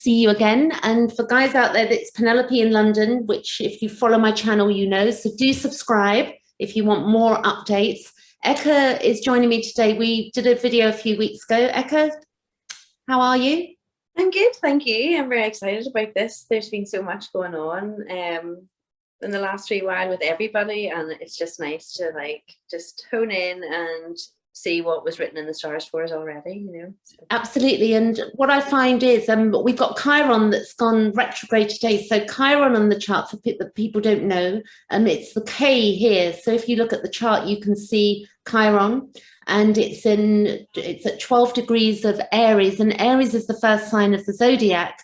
see you again. And for guys out there, that's Penelope in London, which if you follow my channel, you know, so do subscribe if you want more updates. Eka is joining me today. We did a video a few weeks ago. Eka, how are you? I'm good, thank you. I'm very excited about this. There's been so much going on in the last wee while with everybody, and it's just nice to just hone in and see what was written in the stars for us already, you know. So. Absolutely. And what I find is we've got Chiron that's gone retrograde today. So Chiron on the chart, for that people don't know, it's the K here. So if you look at the chart, you can see Chiron, and it's at 12 degrees of Aries, and Aries is the first sign of the zodiac,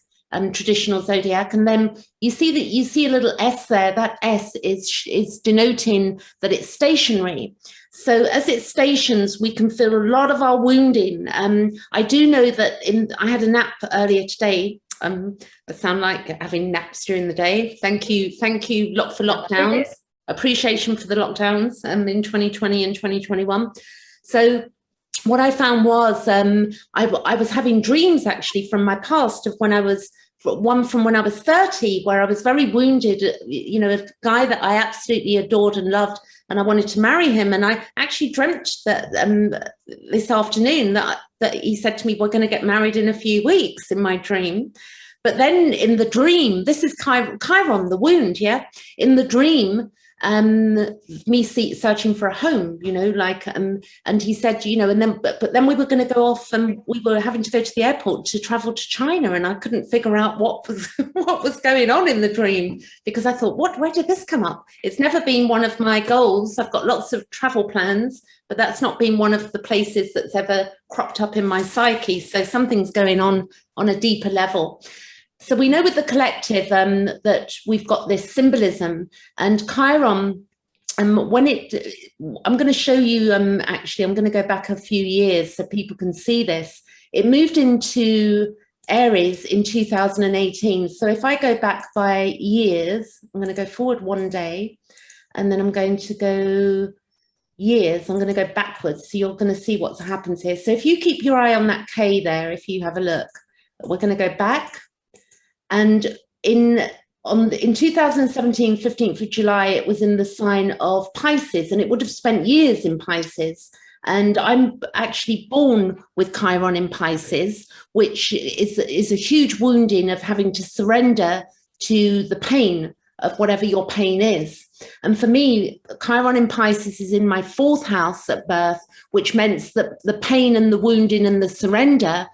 traditional zodiac. And then you see a little S there. That S is denoting that it's stationary. So as it stations, we can feel a lot of our wounding. I do know that I had a nap earlier today. I sound like having naps during the day. Thank you for lockdowns. Appreciation for the lockdowns in 2020 and 2021. So what I found was I was having dreams actually from my past of when I was 30, where I was very wounded, you know, a guy that I absolutely adored and loved, and I wanted to marry him. And I actually dreamt that this afternoon that he said to me, we're going to get married in a few weeks, in my dream. But then in the dream, this is Chiron, the wound, yeah? In the dream, me searching for a home, you know, and he said, you know, and then but then we were going to go off, and we were having to go to the airport to travel to China, and I couldn't figure out what was going on in the dream, because I thought, where did this come up? It's never been one of my goals. I've got lots of travel plans, but that's not been one of the places that's ever cropped up in my psyche. So something's going on a deeper level. So we know with the collective that we've got this symbolism, and Chiron, I'm going to show you, actually, I'm going to go back a few years so people can see this. It moved into Aries in 2018. So if I go back by years, I'm going to go forward one day, and then I'm going to go years. I'm going to go backwards. So you're going to see what's happened here. So if you keep your eye on that K there, if you have a look, we're going to go back. And in 2017, 15th of July, it was in the sign of Pisces, and it would have spent years in Pisces. And I'm actually born with Chiron in Pisces, which is a huge wounding of having to surrender to the pain of whatever your pain is. And for me, Chiron in Pisces is in my 4th house at birth, which meant that the pain and the wounding and the surrender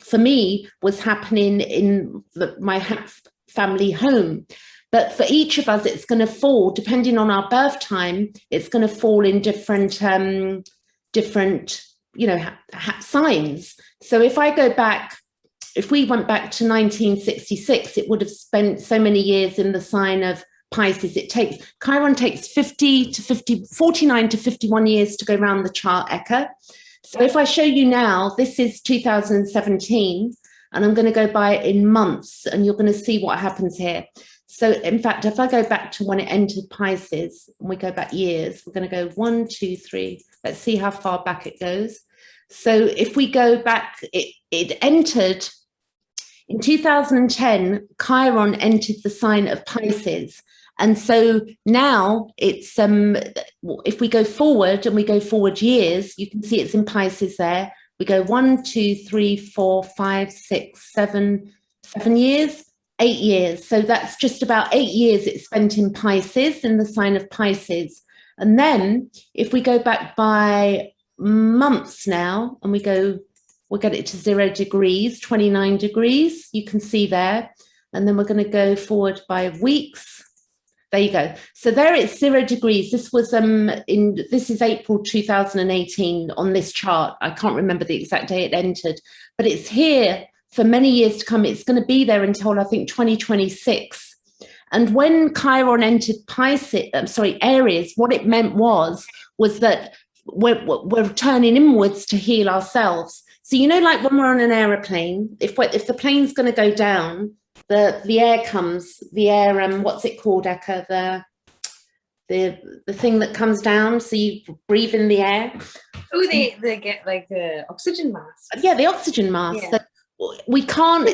for me was happening in my family home. But for each of us, it's going to fall, depending on our birth time, it's going to fall in different you know, signs. So if we went back to 1966, it would have spent so many years in the sign of Pisces. Chiron takes 49 to 51 years to go around the chart, Eka. So if I show you now, this is 2017, and I'm going to go by it in months, and you're going to see what happens here. So in fact, if I go back to when it entered Pisces, and we go back years, we're going to go 1, 2, 3. Let's see how far back it goes. So if we go back, it entered in 2010, Chiron entered the sign of Pisces. And so now it's, if we go forward and we go forward years, you can see it's in Pisces there. We go 1, 2, 3, 4, 5, 6, 7 years, 8 years. So that's just about 8 years it's spent in Pisces, in the sign of Pisces. And then if we go back by months now, and we'll get it to 0 degrees, 29 degrees, you can see there. And then we're going to go forward by weeks. There you go. So there it's 0 degrees. This was this is April 2018 on this chart. I can't remember the exact day it entered, but it's here for many years to come. It's going to be there until I think 2026. And when Chiron entered Aries, what it meant was that we're turning inwards to heal ourselves. So you know, like when we're on an aeroplane, if the plane's going to go down, the air comes, what's it called, Eka? The thing that comes down, so you breathe in the air. Oh, they get like the oxygen mask. Yeah, the oxygen mask. Yeah. So we can't,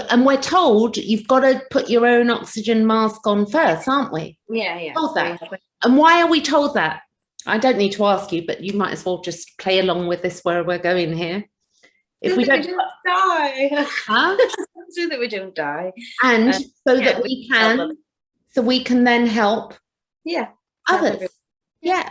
and we're told you've got to put your own oxygen mask on first, aren't we? Yeah. Told that. And why are we told that? I don't need to ask you, but you might as well just play along with this where we're going here. If we don't die, huh? so that we don't die, and so that we can then help others. Yeah.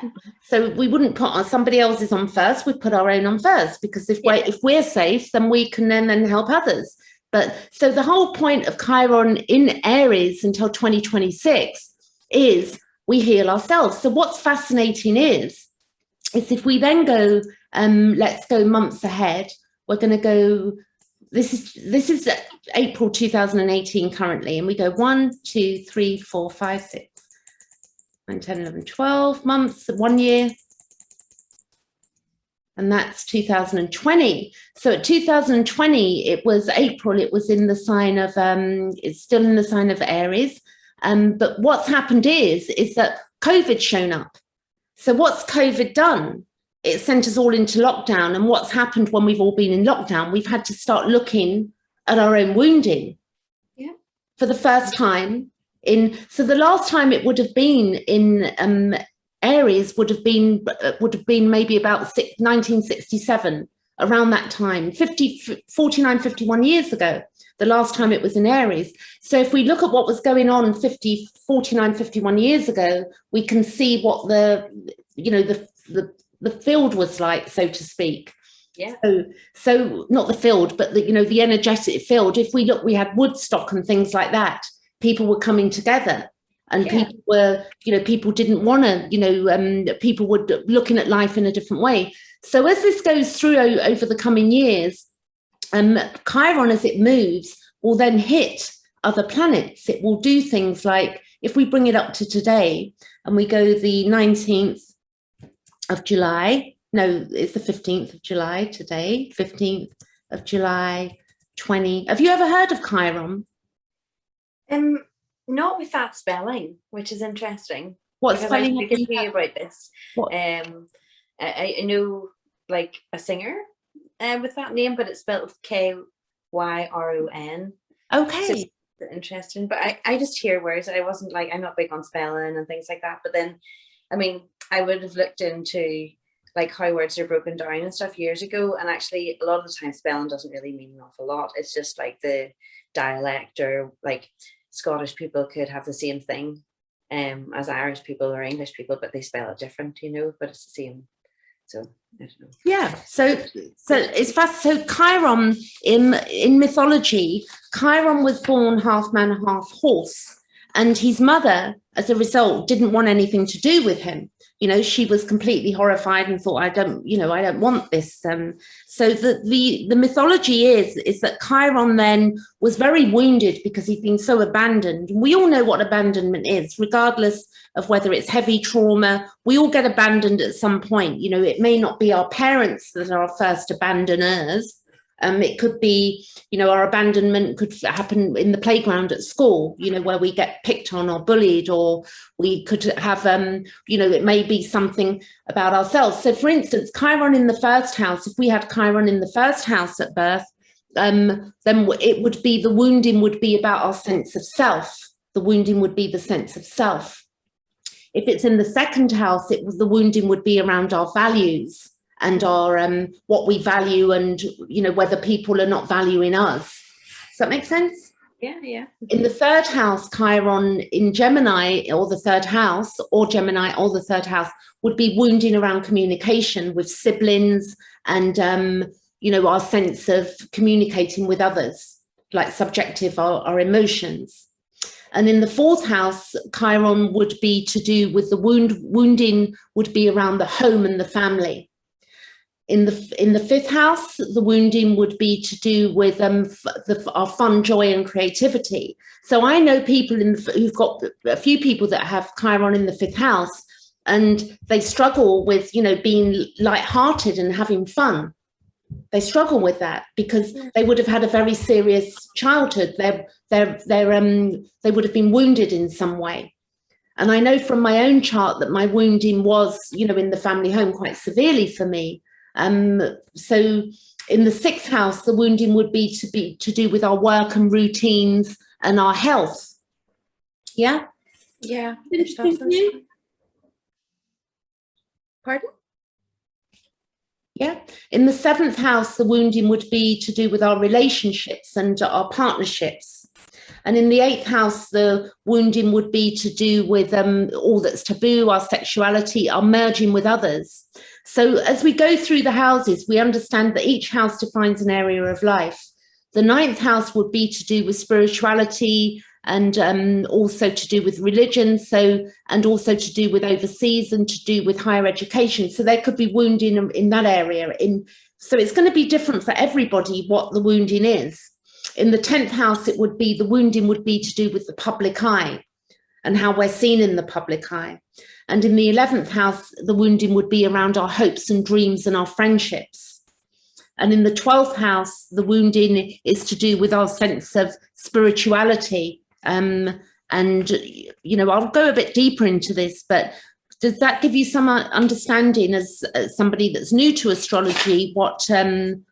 So we wouldn't put somebody else's on first, we put our own on first, because if we're safe, then we can then help others. But so the whole point of Chiron in Aries until 2026 is we heal ourselves. So what's fascinating is if we then go, let's go months ahead, we're going to go, this is April 2018 currently, and we go 1, 2, 3, 4, 5, 6. 9, 10, 11, 12 months, 1 year. And that's 2020. So at 2020, it was April, it was in the sign of, it's still in the sign of Aries. But what's happened is that COVID's shown up. So what's COVID done? It sent us all into lockdown. And what's happened when we've all been in lockdown? We've had to start looking at our own wounding for the first time. So the last time it would have been in Aries would have been maybe about 1967, around that time, 49, 51 years ago, the last time it was in Aries. So if we look at what was going on 49, 51 years ago, we can see what the field was like, so to speak. Yeah. So not the field, but the energetic field. If we look, we had Woodstock and things like that. People were coming together, and people were, people didn't want to, people were looking at life in a different way. So as this goes through over the coming years, Chiron, as it moves, will then hit other planets. It will do things like, if we bring it up to today and we go the 19th of July, no, it's the 15th of July today, 15th of July, 20. Have you ever heard of Chiron? Not with that spelling, which is interesting. What spelling? I can hear about this. I know like a singer with that name, but it's spelled Kyron. Okay. So it's interesting, but I just hear words. I wasn't like, I'm not big on spelling and things like that. But then, I mean, I would have looked into like how words are broken down and stuff years ago, and actually a lot of the time spelling doesn't really mean an awful lot. It's just like the dialect, or like Scottish people could have the same thing as Irish people or English people, but they spell it different, but it's the same. So I don't know. Yeah. So it's fast. So Chiron in mythology, Chiron was born half man, half horse, and his mother, as a result, didn't want anything to do with him. She was completely horrified and thought, I don't want this. So the mythology is that Chiron then was very wounded because he'd been so abandoned. We all know what abandonment is, regardless of whether it's heavy trauma. We all get abandoned at some point. It may not be our parents that are our first abandoners. It could be, our abandonment could happen in the playground at school, where we get picked on or bullied, or we could have, it may be something about ourselves. So, for instance, Chiron in the first house, if we had Chiron in the first house at birth, then it would be, the wounding would be about our sense of self. The wounding would be the sense of self. If it's in the second house, the wounding would be around our values and our what we value, and whether people are not valuing us. Does that make sense? Yeah. In the third house, Chiron in Gemini, or the third house, or Gemini, or the third house, would be wounding around communication with siblings, and our sense of communicating with others, like subjective, our emotions. And in the fourth house, Chiron would be to do with the wounding would be around the home and the family. In the fifth house, the wounding would be to do with our fun, joy, and creativity. So I know people who've got a few people that have Chiron in the fifth house, and they struggle with being lighthearted and having fun. They struggle with that because they would have had a very serious childhood. They would have been wounded in some way. And I know from my own chart that my wounding was, in the family home quite severely for me. So In the 6th house, the wounding would be to do with our work and routines and our health. Yeah? Yeah. Interesting for you? Pardon? Yeah. In the 7th house, the wounding would be to do with our relationships and our partnerships. And in the 8th house, the wounding would be to do with all that's taboo, our sexuality, our merging with others. So as we go through the houses, we understand that each house defines an area of life. The 9th house would be to do with spirituality and also to do with religion, and also to do with overseas and to do with higher education. So there could be wounding in that area. So it's going to be different for everybody what the wounding is. In the 10th house, the wounding would be to do with the public eye and how we're seen in the public eye. And in the 11th house, the wounding would be around our hopes and dreams and our friendships. And in the 12th house, the wounding is to do with our sense of spirituality. And, you know, I'll go a bit deeper into this, but does that give you some understanding as somebody that's new to astrology, what the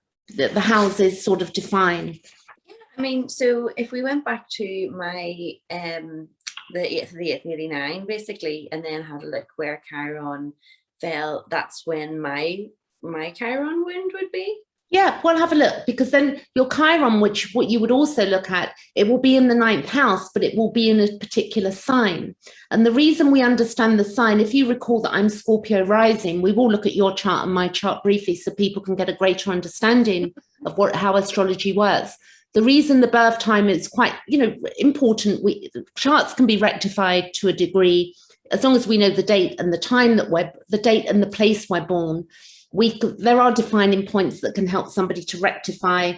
houses sort of define? I mean, so if we went back to my the 8th of the 8th, nearly 9, basically, and then had a look where Chiron fell, that's when my Chiron wound would be. Yeah, well, have a look, because then your Chiron, which what you would also look at, it will be in the 9th house, but it will be in a particular sign. And the reason we understand the sign, if you recall that I'm Scorpio rising, we will look at your chart and my chart briefly so people can get a greater understanding of how astrology works. The reason the birth time is quite, you know, important, charts can be rectified to a degree, as long as we know the date and the time the date and the place we're born. There are defining points that can help somebody to rectify,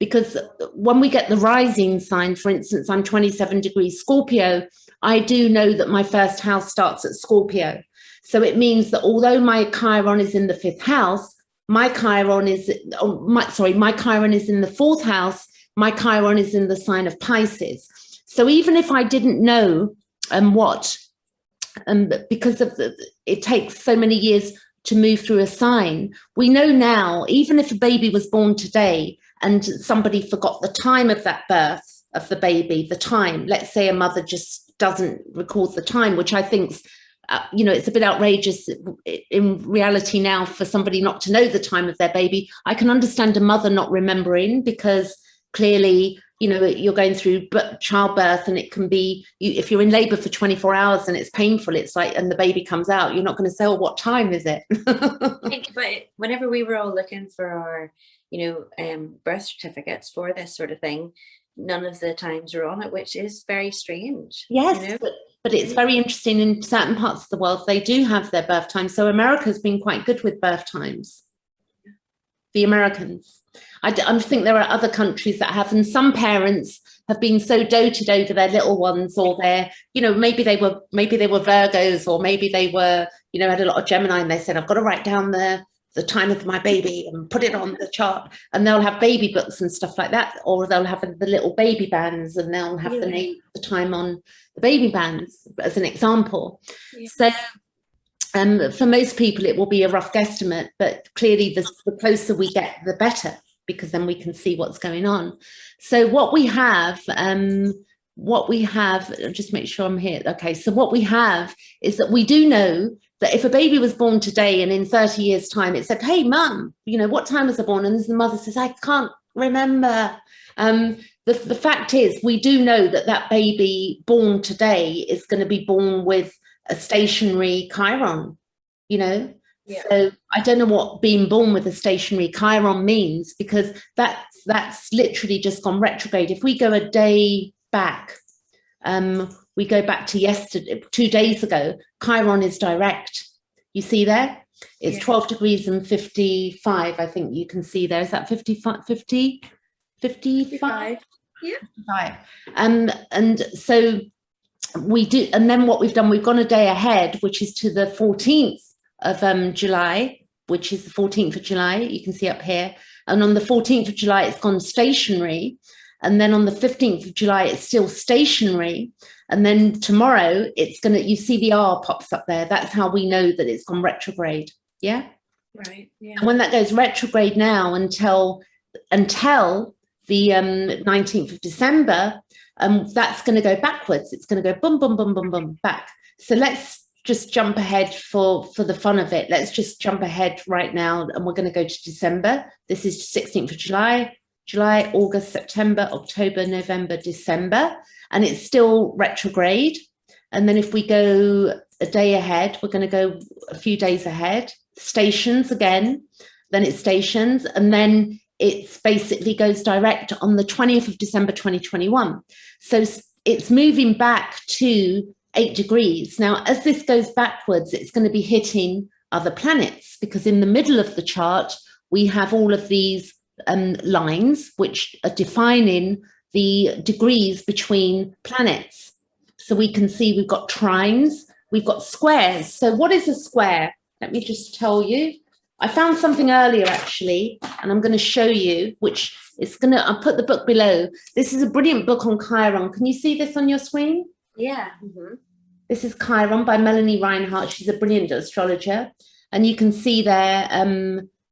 because when we get the rising sign, for instance, I'm 27 degrees Scorpio, I do know that my first house starts at Scorpio. So it means that although my Chiron is in the 5th house, my Chiron is in the 4th house, my Chiron is in the sign of Pisces. So even if I didn't know because it takes so many years to move through a sign, we know now, even if a baby was born today and somebody forgot the time of that birth of the baby, the time, let's say a mother just doesn't record the time, which I think's, you know, it's a bit outrageous in reality now for somebody not to know the time of their baby. I can understand a mother not remembering, because clearly, you know, you're going through childbirth, and it can be, if you're in labor for 24 hours and it's painful, it's like, and the baby comes out, you're not going to say, oh, what time is it? But whenever we were all looking for our, you know, birth certificates for this sort of thing, none of the times were on it, which is very strange. Yes, you know? but it's very interesting. In certain parts of the world, they do have their birth times. So America's been quite good with birth times. The Americans. I think there are other countries that have, and some parents have been so doted over their little ones, or their, you know, maybe they were Virgos, or maybe they were, you know, had a lot of Gemini, and they said, I've got to write down the time of my baby and put it on the chart, and they'll have baby books and stuff like that, or they'll have the little baby bands, and they'll have the name, the time on the baby bands as an example. Yeah. So for most people, it will be a rough guesstimate, but clearly the closer we get, the better, because then we can see what's going on. So what we have, just make sure I'm here. Okay, so what we have is that we do know that if a baby was born today and in 30 years' time, it said, hey, mum, you know, what time was I born? And the mother says, I can't remember. The fact is, we do know that that baby born today is going to be born with a stationary Chiron, you know. Yeah. So I don't know what being born with a stationary Chiron means, because that's literally just gone retrograde. If we go a day back, we go back to yesterday, 2 days ago, Chiron is direct. You see there? It's 12 degrees and 55, I think you can see there. Is that 55? 55? Yeah. 55. And so we do, and then what we've done, we've gone a day ahead, which is to the 14th of July, which is the 14th of July, you can see up here. And on the 14th of July, it's gone stationary. And then on the 15th of July, it's still stationary. And then tomorrow, it's going to, you see the R pops up there. That's how we know that it's gone retrograde. Yeah? Right. Yeah. And when that goes retrograde now until the 19th of December, that's going to go backwards. It's going to go boom, boom, boom, boom, boom, back. So let's just jump ahead for the fun of it. Let's just jump ahead right now, and we're going to go to December. This is 16th of July, August, September, October, November, December, and it's still retrograde. And then if we go a day ahead, we're going to go a few days ahead, stations again, then it's stations, and then it basically goes direct on the 20th of December 2021. So it's moving back to 8 degrees. Now, as this goes backwards, it's going to be hitting other planets, because in the middle of the chart, we have all of these lines which are defining the degrees between planets. So we can see we've got trines, we've got squares. So what is a square? Let me just tell you. I found something earlier, actually, and I'm going to show you, which is going to, I'll put the book below. This is a brilliant book on Chiron. Can you see this on your screen? Yeah. This is Chiron by Melanie Reinhardt. She's a brilliant astrologer. And you can see there,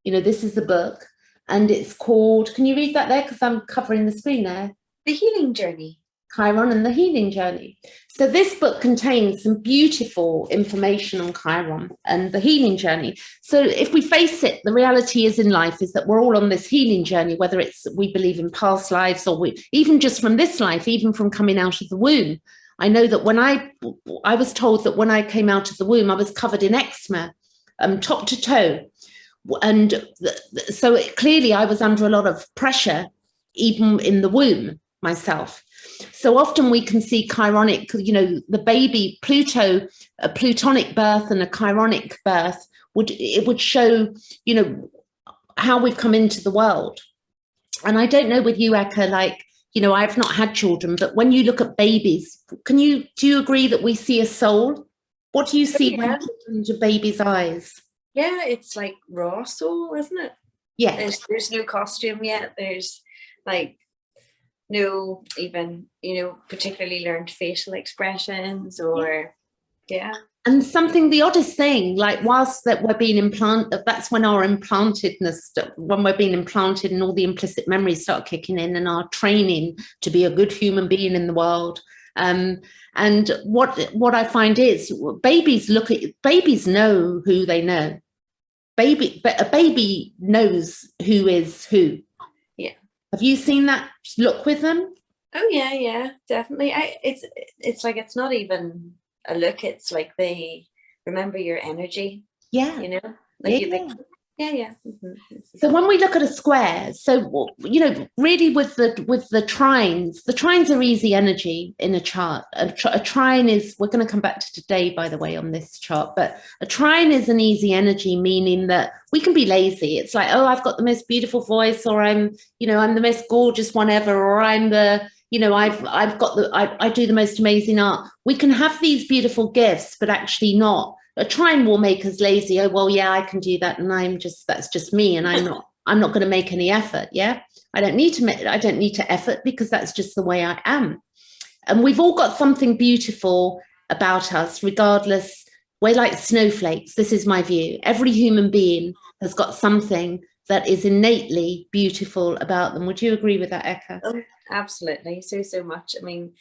this is the book, and it's called, can you read that there? Because I'm covering the screen there. The Healing Journey. Chiron and the Healing Journey. So this book contains some beautiful information on Chiron and the healing journey. So if we face it, the reality is in life is that we're all on this healing journey, whether it's we believe in past lives or even just from this life, even from coming out of the womb. I know that when I was told that when I came out of the womb, I was covered in eczema, top to toe. And so clearly I was under a lot of pressure, even in the womb myself. So often we can see chironic, the baby, Pluto, a plutonic birth and a chironic birth would show, how we've come into the world. And I don't know with you, Eka, I've not had children, but when you look at babies, do you agree that we see a soul? What do you see when you look into babies' eyes? Yeah, it's like raw soul, isn't it? Yeah. There's no costume yet. There's no even, particularly learned facial expressions or, yeah. And the oddest thing, whilst that we're being implanted, that's when our implantedness, when we're being implanted and all the implicit memories start kicking in and our training to be a good human being in the world. And what I find is babies know who they know. But a baby knows who is who. Yeah. Have you seen that look with them? Oh yeah, definitely. It's like, it's not even a look, it's like they remember your energy. Yeah. Yeah. So when we look at a square, really with the trines are easy energy in a chart. A trine is, we're going to come back to today, by the way, on this chart, but a trine is an easy energy, meaning that we can be lazy. It's like, oh, I've got the most beautiful voice, or I'm the most gorgeous one ever, or I'm the, I do the most amazing art. We can have these beautiful gifts, but actually not. A trine will make us lazy. Oh, well, yeah, I can do that. And that's just me. And I'm not going to make any effort. Yeah. I don't need to effort, because that's just the way I am. And we've all got something beautiful about us, regardless. We're like snowflakes. This is my view. Every human being has got something that is innately beautiful about them. Would you agree with that, Eka? Oh, absolutely. So much. I mean,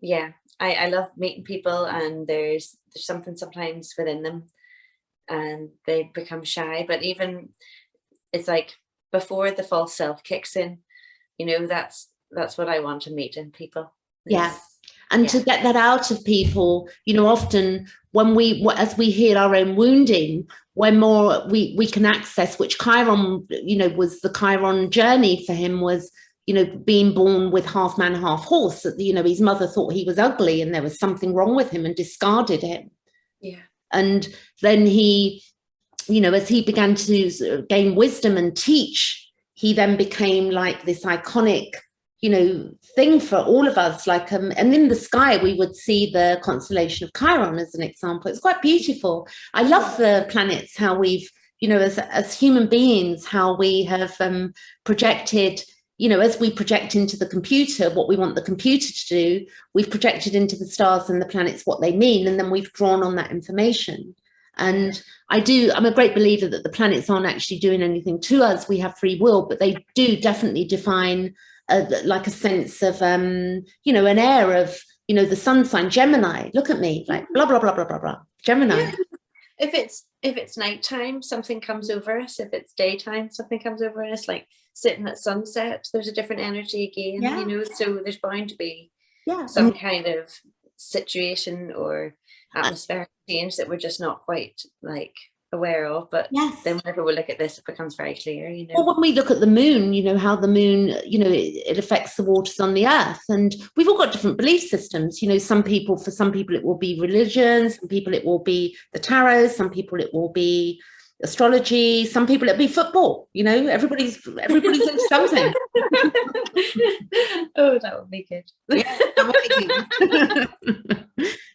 yeah, I love meeting people, and there's something sometimes within them and they become shy, but even it's like before the false self kicks in, that's what I want to meet in people. Yeah. And to get that out of people, often when as we heal our own wounding, when more we can access, which Chiron, was the Chiron journey for him, was being born with half man, half horse. His mother thought he was ugly and there was something wrong with him and discarded him. Yeah. And then he, as he began to gain wisdom and teach, he then became like this iconic, thing for all of us. And in the sky, we would see the constellation of Chiron as an example. It's quite beautiful. I love the planets, how we've, as human beings, how we have projected, as we project into the computer what we want the computer to do, we've projected into the stars and the planets what they mean, and then we've drawn on that information. And I'm a great believer that the planets aren't actually doing anything to us. We have free will, but they do definitely define like a sense of, you know, an air of, you know, the sun sign, Gemini, look at me, like blah, blah, blah, blah, blah, blah, Gemini. Yeah. If it's nighttime, something comes over us. If it's daytime, something comes over us, like sitting at sunset, there's a different energy again, you know, so there's bound to be some kind of situation or atmospheric change that we're just not quite like aware of, but then whenever we look at this, it becomes very clear, you know. Well, when we look at the moon, you know, how the moon, you know, it affects the waters on the earth, and we've all got different belief systems. You know, for some people it will be religion, some people it will be the tarot, some people it will be astrology, some people it'll be football. You know, everybody's into something. Oh, that would be good. Yeah, that would be good.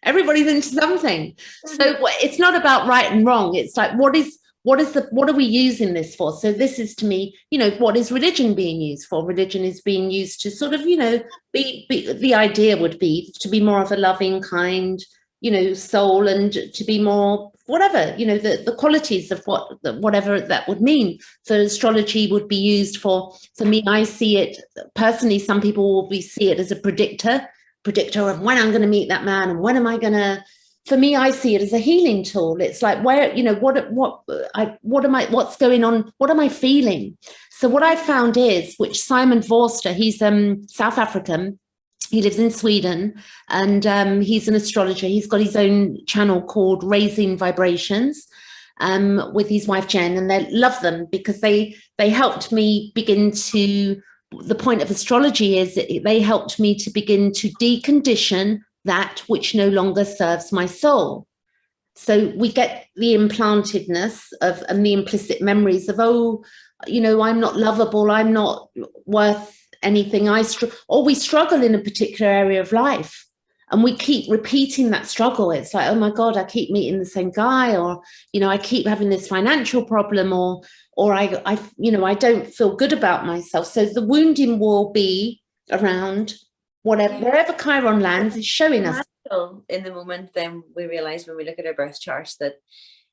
Everybody's into something. So it's not about right and wrong. It's like, what are we using this for? So this is, to me, you know, what is religion being used for? Religion is being used to sort of, you know, be the idea would be to be more of a loving, kind, you know, soul, and to be more whatever, you know, the qualities of whatever that would mean. So astrology would be used for me, I see it personally, some people will see it as a predictor of when I'm going to meet that man and when am I going to. For me, I see it as a healing tool. It's like, where, you know, what's going on? What am I feeling? So what I found is, which Simon Vorster, he's South African, he lives in Sweden, and he's an astrologer. He's got his own channel called Raising Vibrations with his wife Jen, and they love them because they helped me begin to. The point of astrology is that they helped me to begin to decondition that which no longer serves my soul. So we get the implantedness of and the implicit memories of, oh, you know, I'm not lovable, I'm not worth anything. We struggle in a particular area of life, and we keep repeating that struggle. It's like, oh my God, I keep meeting the same guy, or, you know, I keep having this financial problem, or I you know, I don't feel good about myself. So the wounding will be around wherever Chiron lands is showing us. In the moment, then we realize when we look at our birth charts that,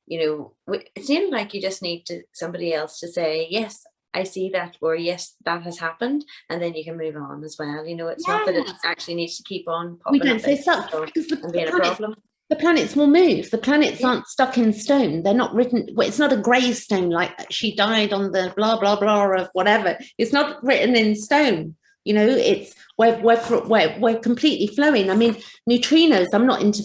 you know, it seems like you just need somebody else to say, yes, I see that, or yes, that has happened, and then you can move on as well. You know, it's not that it actually needs to keep on popping. We don't say stuff because the planets will move. The planets aren't stuck in stone. They're not written. Well, it's not a gravestone like she died on the blah blah blah of whatever. It's not written in stone. You know, it's we're completely flowing. I mean, neutrinos. I'm not into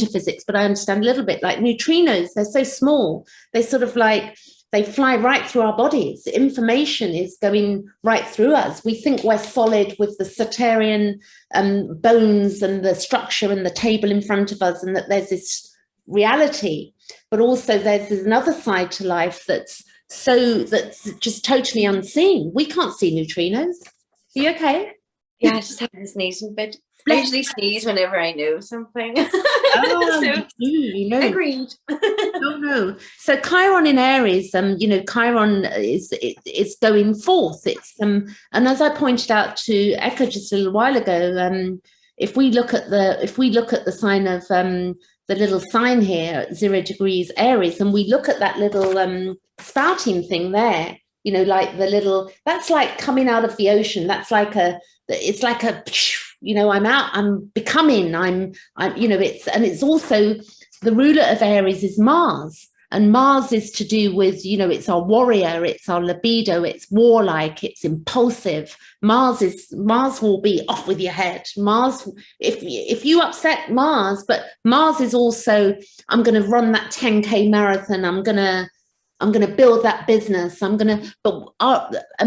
physics, but I understand a little bit. Like neutrinos, they're so small. They sort of like. They fly right through our bodies. Information is going right through us. We think we're solid with the Saturnian bones and the structure and the table in front of us, and that there's this reality. But also there's another side to life that's just totally unseen. We can't see neutrinos. Are you okay? Yeah, I just have this sneezing bit. I usually sneeze whenever I know something. Oh, so, you know. Agreed. No. So Chiron in Aries, you know, Chiron is going forth. It's and as I pointed out to Eka just a little while ago, if we look at the sign of the little sign here, 0 degrees Aries, and we look at that little spouting thing there, you know, like the little, that's like coming out of the ocean. That's like it's like a, you know, I'm out, I'm becoming, I'm, you know, it's also the ruler of Aries is Mars, and Mars is to do with, you know, it's our warrior, it's our libido, it's warlike, it's impulsive. Mars will be off with your head. Mars, if you upset Mars, but Mars is also, I'm going to run that 10K marathon. I'm going to build that business. And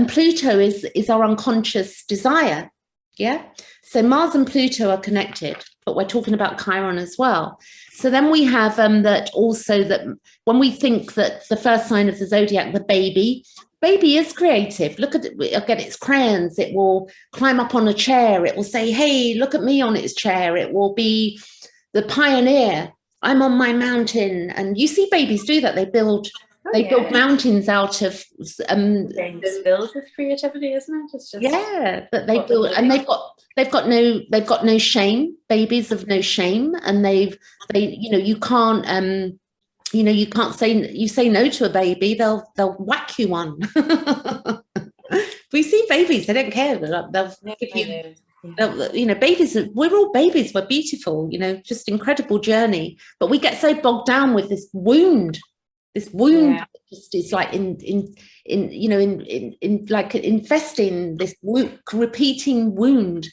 Pluto is our unconscious desire. Yeah. So Mars and Pluto are connected, but we're talking about Chiron as well. So then we have that also, that when we think that the first sign of the zodiac, the baby is creative. Look at it, it'll get its crayons. It will climb up on a chair. It will say, hey, look at me on its chair. It will be the pioneer. I'm on my mountain. And you see babies do that. They build mountains out of it's filled with creativity, isn't it? It's just but they build, and they've got no shame. Babies have no shame, and they you know, you can't you know, you can't say, you say no to a baby, they'll whack you one. We see babies, they don't care. They'll give you, you know, babies, we're all babies, we're beautiful, you know, just incredible journey. But we get so bogged down with this wound. Just is like in you know, in like infesting this repeating wound.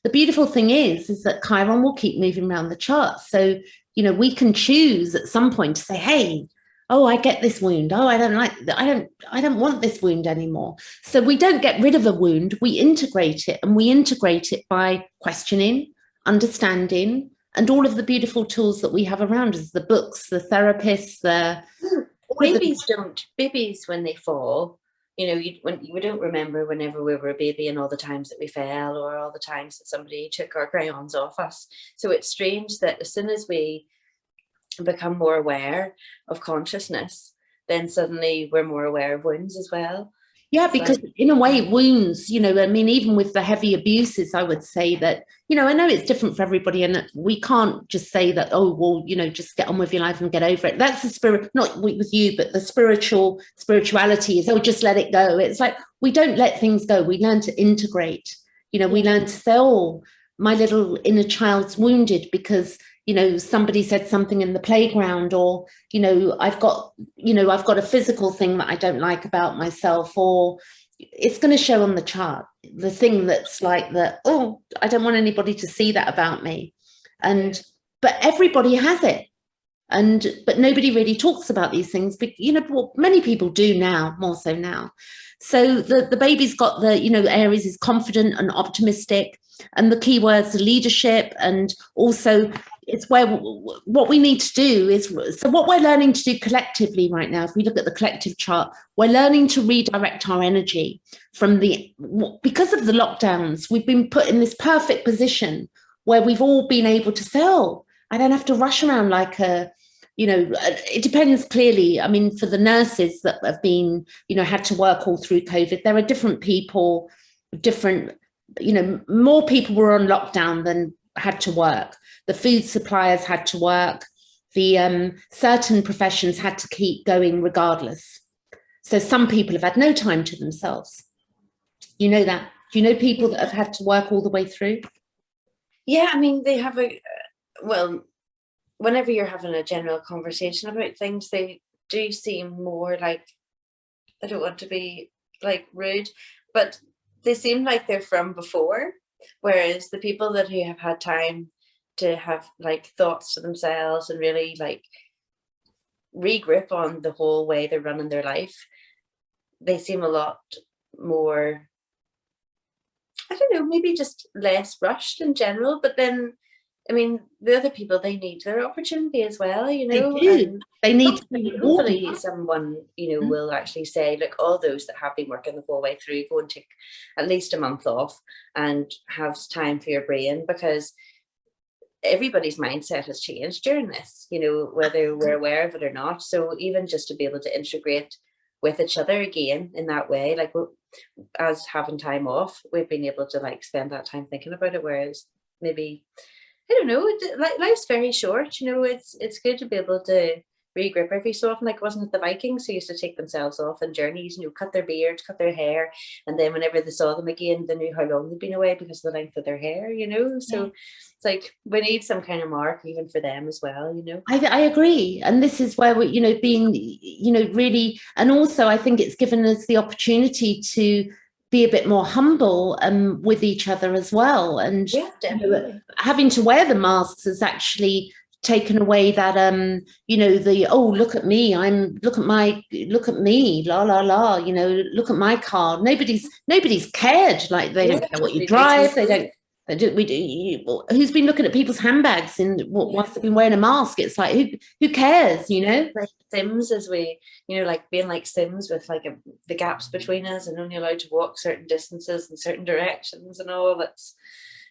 The beautiful thing is that Chiron will keep moving around the chart. So, you know, we can choose at some point to say, hey, oh, I get this wound. Oh, I don't want this wound anymore. So we don't get rid of a wound, we integrate it, and we integrate it by questioning, understanding, and all of the beautiful tools that we have around us, the books, the therapists, babies when they fall, you know, we don't remember whenever we were a baby and all the times that we fell or all the times that somebody took our crayons off us. So it's strange that as soon as we become more aware of consciousness, then suddenly we're more aware of wounds as well. Yeah, because in a way, wounds, you know, I mean, even with the heavy abuses, I would say that, you know, I know it's different for everybody, and we can't just say that, oh, well, you know, just get on with your life and get over it. That's the spirit, not with you, but the spirituality is, oh, just let it go. It's like, we don't let things go. We learn to integrate, you know, we learn to say, oh, my little inner child's wounded because, you know, somebody said something in the playground, or, you know, I've got a physical thing that I don't like about myself, or it's going to show on the chart, the thing that's like the, oh, I don't want anybody to see that about me. But everybody has it. But nobody really talks about these things, but, you know, well, many people do now, more so now. So the baby's got the, you know, Aries is confident and optimistic, and the key words are leadership, and also it's where what we need to do is, so what we're learning to do collectively right now, if we look at the collective chart, we're learning to redirect our energy from because of the lockdowns, we've been put in this perfect position where we've all been able to say, oh, I don't have to rush around like a, you know, it depends clearly. I mean, for the nurses that have been, you know, had to work all through COVID, there are different people, you know, more people were on lockdown than had to work. The food suppliers had to work. The certain professions had to keep going regardless. So some people have had no time to themselves. You know that? Do you know people that have had to work all the way through? Yeah, I mean, they have well, whenever you're having a general conversation about things, they do seem more like, I don't want to be like rude, but they seem like they're from before. Whereas the people who have had time to have like thoughts to themselves and really like regroup on the whole way they're running their life, they seem a lot more, I don't know, maybe just less rushed in general. But then, I mean, the other people, they need their opportunity as well, you know. They do. They need hopefully someone, you know, will actually say, look, all those that have been working the whole way through, go and take at least a month off and have time for your brain, because everybody's mindset has changed during this, you know, whether we're aware of it or not. So even just to be able to integrate with each other again in that way, like as having time off, we've been able to like spend that time thinking about it, whereas maybe, I don't know, life's very short, you know. It's good to be able to regroup every so often. Like, wasn't it the Vikings who used to take themselves off on journeys, you know, cut their beard, cut their hair, and then whenever they saw them again, they knew how long they'd been away because of the length of their hair, you know. So it's like we need some kind of mark even for them as well, you know. I agree, and this is where we, you know, being, you know, really, and also I think it's given us the opportunity to be a bit more humble with each other as well. And yeah, definitely. You know, having to wear the masks has actually taken away that you know, the, oh, look at me, look at me, la la la, you know, look at my car. Nobody's cared. Like, they don't care what you drive, who's been looking at people's handbags and whilst they've been wearing a mask? It's like, who cares, you know? Like Sims, as we, you know, like being like Sims with like the gaps between us and only allowed to walk certain distances in certain directions and all. That's,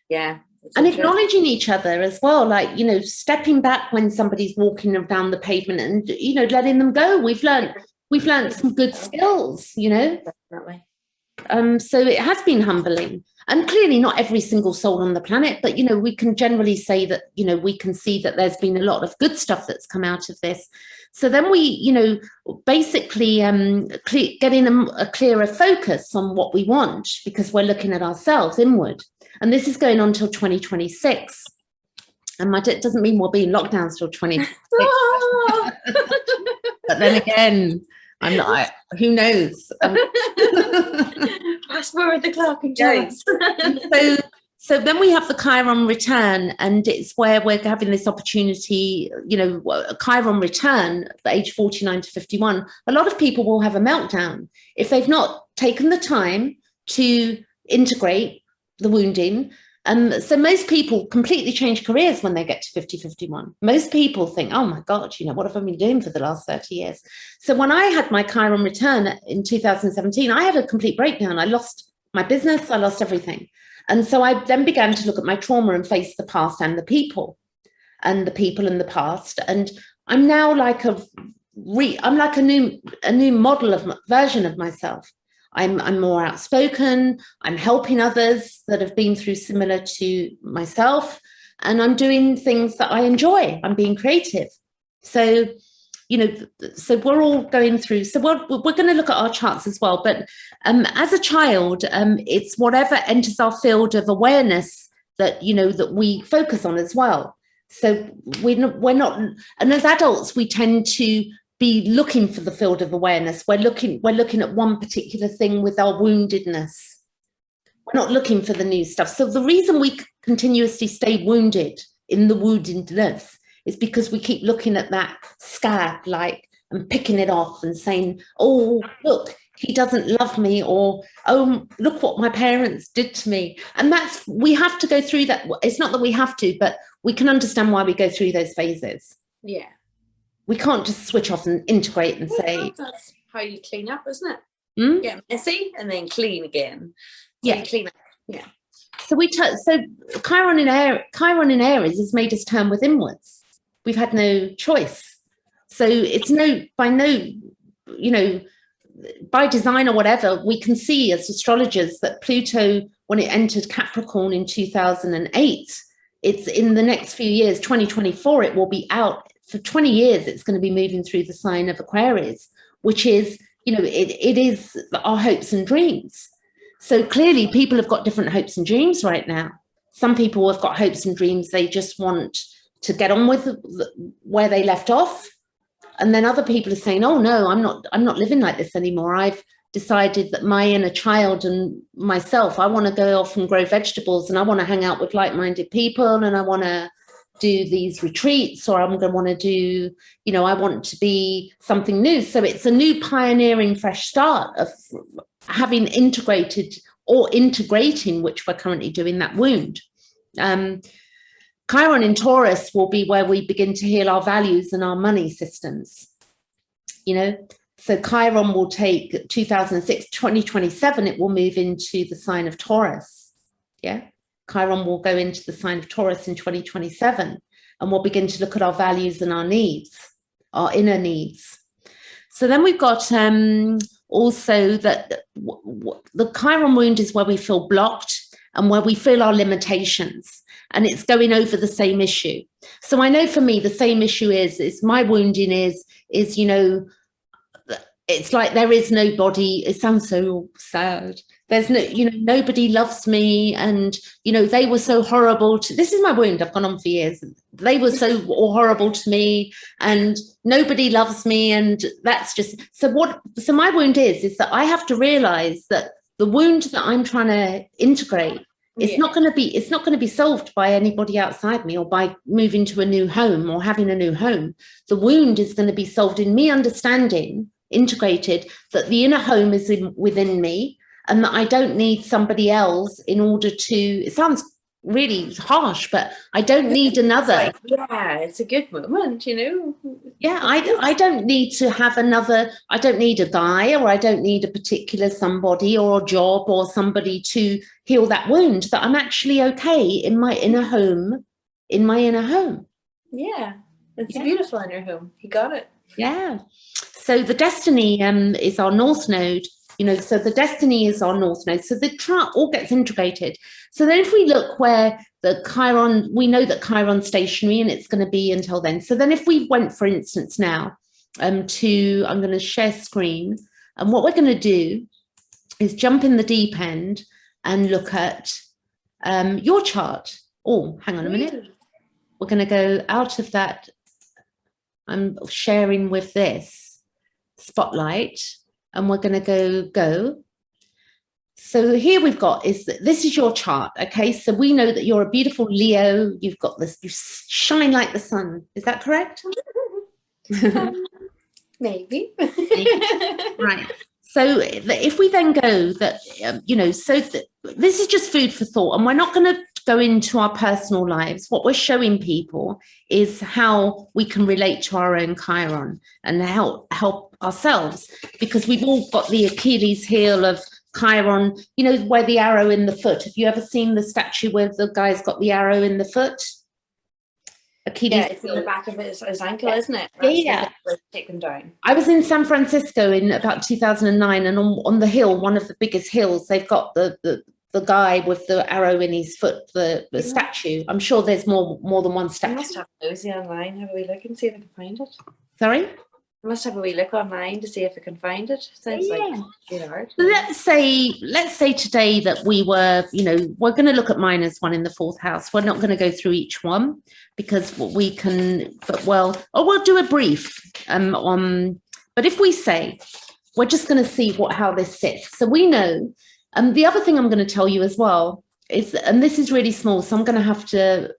yeah. And acknowledging each other as well, like, you know, stepping back when somebody's walking down the pavement and, you know, letting them go. We've learned some good skills, you know. Definitely. So it has been humbling, and clearly not every single soul on the planet, but, you know, we can generally say that, you know, we can see that there's been a lot of good stuff that's come out of this. So then we, you know, basically getting a clearer focus on what we want, because we're looking at ourselves inward. And this is going on till 2026. And it doesn't mean we'll be in lockdowns till 2026. But then again, I'm not, who knows? Fast forward the clock and So then we have the Chiron return, and it's where we're having this opportunity, you know, a Chiron return at age 49 to 51. A lot of people will have a meltdown if they've not taken the time to integrate the wounding. So most people completely change careers when they get to 50, 51. Most people think, oh my God, you know, what have I been doing for the last 30 years? So when I had my Chiron return in 2017, I had a complete breakdown. I lost my business, I lost everything. And so I then began to look at my trauma and face the past and the people in the past. And I'm now like a new model of version of myself. I'm more outspoken. I'm helping others that have been through similar to myself, and I'm doing things that I enjoy. I'm being creative. So, you know, so we're all going through. So we're going to look at our charts as well. But as a child, it's whatever enters our field of awareness that, you know, that we focus on as well. So we're not, and as adults, we tend to be looking for the field of awareness. We're looking at one particular thing with our woundedness. We're not looking for the new stuff. So the reason we continuously stay wounded in the woundedness is because we keep looking at that scab, like, and picking it off and saying, oh, look, he doesn't love me, or, oh, look what my parents did to me. And we have to go through that. It's not that we have to, but we can understand why we go through those phases. Yeah. We can't just switch off and integrate and say. That's how you clean up, isn't it? Hmm? Get messy and then clean again. So yeah. You clean up. Yeah. So Chiron in Aries has made us turn inwards. We've had no choice. So it's by design or whatever, we can see as astrologers that Pluto, when it entered Capricorn in 2008, it's in the next few years, 2024, it will be out. For 20 years, it's going to be moving through the sign of Aquarius, which is, you know, it is our hopes and dreams. So clearly people have got different hopes and dreams right now. Some people have got hopes and dreams. They just want to get on with where they left off. And then other people are saying, oh no, I'm not living like this anymore. I've decided that my inner child and myself, I want to go off and grow vegetables, and I want to hang out with like-minded people, and I want to do these retreats, or I'm going to want to do, you know, I want to be something new. So it's a new pioneering fresh start of having integrated or integrating, which we're currently doing, that wound. Chiron in Taurus will be where we begin to heal our values and our money systems, you know. So Chiron will take 2027, it will move into the sign of Taurus. Yeah. Chiron will go into the sign of Taurus in 2027, and we'll begin to look at our values and our needs, our inner needs. So then we've got also that the Chiron wound is where we feel blocked and where we feel our limitations, and it's going over the same issue. So I know for me, the same issue is my wounding is, you know, it's like there is nobody. It sounds so sad. There's no, you know, nobody loves me, and, you know, they were so horrible this is my wound. I've gone on for years. They were so horrible to me, and nobody loves me, and that's just, so my wound is that I have to realize that the wound that I'm trying to integrate, it's not going to be solved by anybody outside me, or by moving to a new home or having a new home. The wound is going to be solved in me understanding, integrated, that the inner home is within me, and that I don't need somebody else in order to, it sounds really harsh, but I don't need another. Yeah, it's a good moment, you know. Yeah, I don't need to have another, I don't need a guy, or I don't need a particular somebody or a job or somebody to heal that wound, that I'm actually okay in my inner home, Yeah, it's a beautiful inner home. You got it. Yeah. So the destiny is our north node, you know, so the destiny is our north node. So the chart all gets integrated. So then if we look where the Chiron, we know that Chiron's stationary and it's going to be until then. So then if we went, for instance, now, I'm going to share screen. And what we're going to do is jump in the deep end and look at your chart. Oh, hang on a minute. We're going to go out of that. I'm sharing with this spotlight, and we're going to go. So here we've got this is your chart. Okay, so we know that you're a beautiful Leo. You've got this, you shine like the sun. Is that correct? Maybe. Right. So if we then go that, this is just food for thought, and we're not going to go into our personal lives. What we're showing people is how we can relate to our own Chiron and help ourselves, because we've all got the Achilles heel of Chiron, where the arrow in the foot. Have you ever seen the statue where the guy's got the arrow in the foot? Achilles. Yeah, it's in the back of his ankle, isn't it? Yeah. Take them down. I was in San Francisco in about 2009, and on the hill, one of the biggest hills, they've got the guy with the arrow in his foot, the statue. I'm sure there's more than one statue. I must have a nosy online. Have a wee look and see if I can find it. Sorry? I must have a wee look online to see if I can find it. Sounds like it's hard. So let's say today that we were, we're going to look at minus one in the fourth house. We're not going to go through each one because we can, we'll do a brief but if we say, we're just going to see how this sits. So we know, the other thing I'm going to tell you as well is, and this is really small, so I'm going to have to,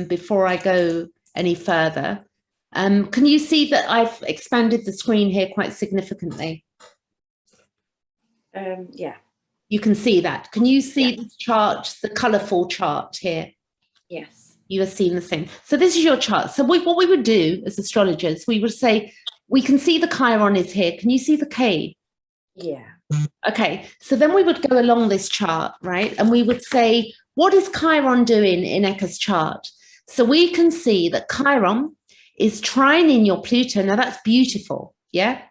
before I go any further, can you see that I've expanded the screen here quite significantly? Yeah. You can see that. Can you see the chart, the colourful chart here? Yes. You are seeing the same. So this is your chart. So what we would do as astrologers, we would say, we can see the Chiron is here. Can you see the K? Yeah. Okay. So then we would go along this chart, right? And we would say, what is Chiron doing in Eka's chart? So we can see that Chiron is trining your Pluto. Now that's beautiful. Yeah.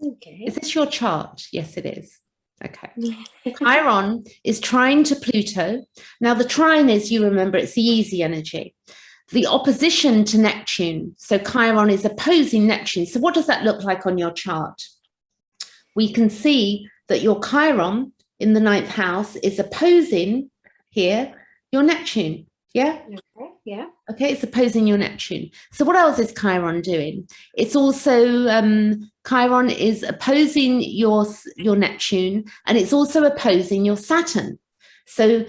Okay. Is this your chart? Yes, it is. Okay. Chiron is trine to Pluto. Now the trine is, you remember, it's the easy energy. The opposition to Neptune. So Chiron is opposing Neptune. So what does that look like on your chart? We can see that your Chiron in the ninth house is opposing here your Neptune. Yeah. Okay. Yeah. Okay, it's opposing your Neptune. So what else is Chiron doing? It's also Chiron is opposing your Neptune, and it's also opposing your Saturn. So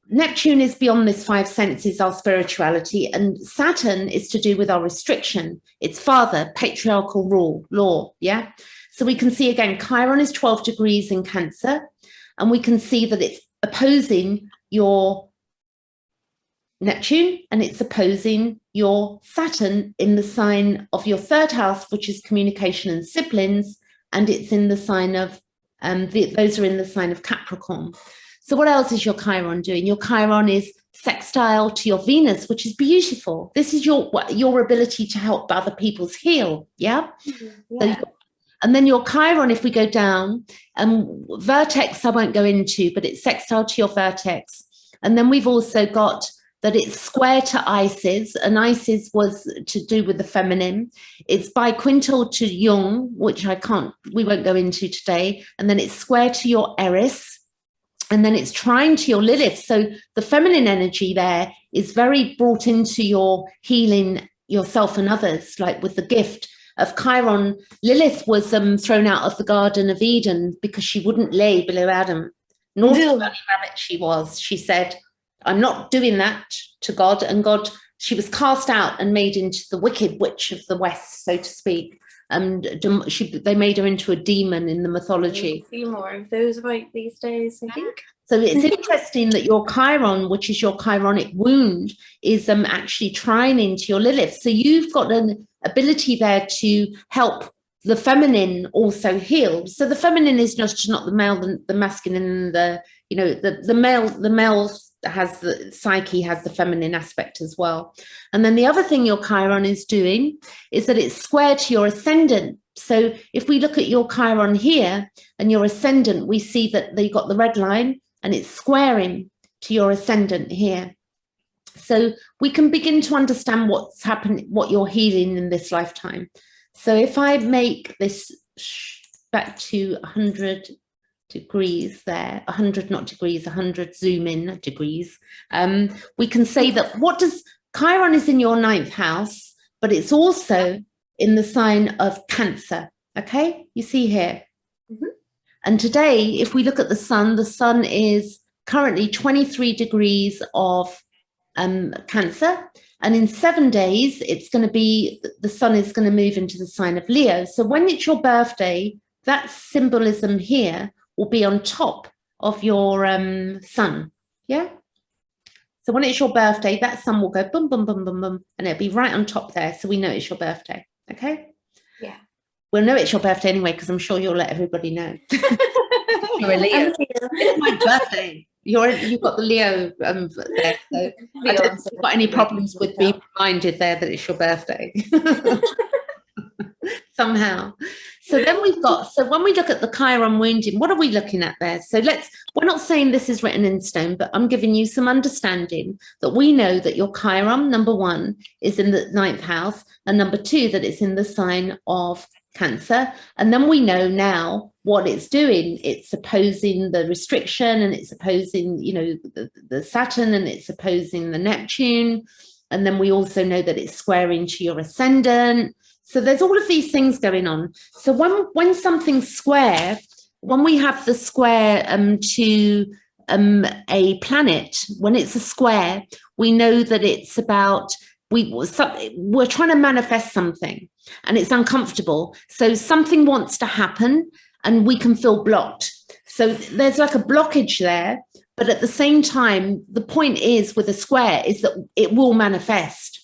Neptune is beyond this five senses, our spirituality, and Saturn is to do with our restriction. It's father, patriarchal rule, law. Yeah. So we can see again, Chiron is 12 degrees in Cancer, and we can see that it's opposing your Neptune, and it's opposing your Saturn in the sign of your third house, which is communication and siblings, and it's in the sign of those are in the sign of Capricorn. So what else is your Chiron doing? Your Chiron is sextile to your Venus, which is beautiful. This is your ability to help other people's heal. Yeah. Yeah. And then your Chiron, if we go down, vertex I won't go into, but it's sextile to your vertex. And then we've also got that it's square to Isis, and Isis was to do with the feminine. It's biquintal to Jung, which we won't go into today. And then it's square to your Eris, and then it's trine to your Lilith. So the feminine energy there is very brought into your healing yourself and others, like with the gift of Chiron. Lilith was thrown out of the Garden of Eden because she wouldn't lay below Adam. Naughty rabbit she was. She said, I'm not doing that to God. And God, she was cast out and made into the wicked witch of the West, so to speak. And they made her into a demon in the mythology. A few more of those about these days, I think. So it's interesting that your Chiron, which is your chironic wound, is actually trining to your Lilith. So you've got an ability there to help the feminine also heal. So the feminine is just not the male, the masculine, the male has the psyche, has the feminine aspect as well. And then the other thing your Chiron is doing is that it's square to your ascendant. So if we look at your Chiron here and your ascendant, we see that you've got the red line and it's squaring to your ascendant here. So we can begin to understand what's happening, what you're healing in this lifetime. So if I make this back to 100 degrees there, 100 not degrees, 100 zoom in degrees, we can say that what does Chiron is in your 9th house, but it's also in the sign of Cancer. Okay, you see here. And today, if we look at the sun is currently 23 degrees of Cancer. And in 7 days, it's going to be, the sun is going to move into the sign of Leo. So when it's your birthday, that symbolism here will be on top of your sun. Yeah. So when it's your birthday, that sun will go boom, boom, boom, boom, boom, and it'll be right on top there. So we know it's your birthday. Okay. Yeah. We'll know it's your birthday anyway, because I'm sure you'll let everybody know. You're a Leo. It's my birthday. You've got the Leo there. So I don't think you've got any problems with being reminded there that it's your birthday. Somehow. So then we've got, so when we look at the Chiron wounding, what are we looking at there? So we're not saying this is written in stone, but I'm giving you some understanding that we know that your Chiron, number 1, is in the 9th house, and number 2, that it's in the sign of Cancer. And then we know now what it's doing. It's opposing the restriction, and it's opposing, you know, the Saturn, and it's opposing the Neptune. And then we also know that it's squaring to your ascendant. So there's all of these things going on. So when something's square, when we have the square to a planet, when it's a square, we know that it's about, we're trying to manifest something and it's uncomfortable. So something wants to happen and we can feel blocked. So there's like a blockage there. But at the same time, the point is with a square is that it will manifest.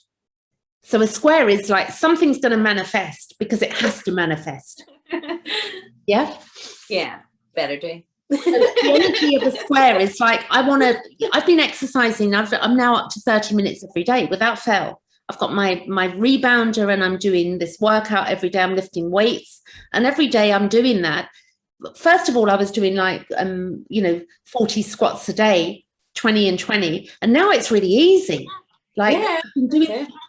So a square is like something's going to manifest because it has to manifest. Yeah? Yeah, better do. So the energy of a square is like, I've been exercising, I'm now up to 30 minutes every day without fail. I've got my rebounder and I'm doing this workout every day. I'm lifting weights and every day I'm doing that. First of all, I was doing like, 40 squats a day, 20 and 20. And now it's really easy. Like yeah,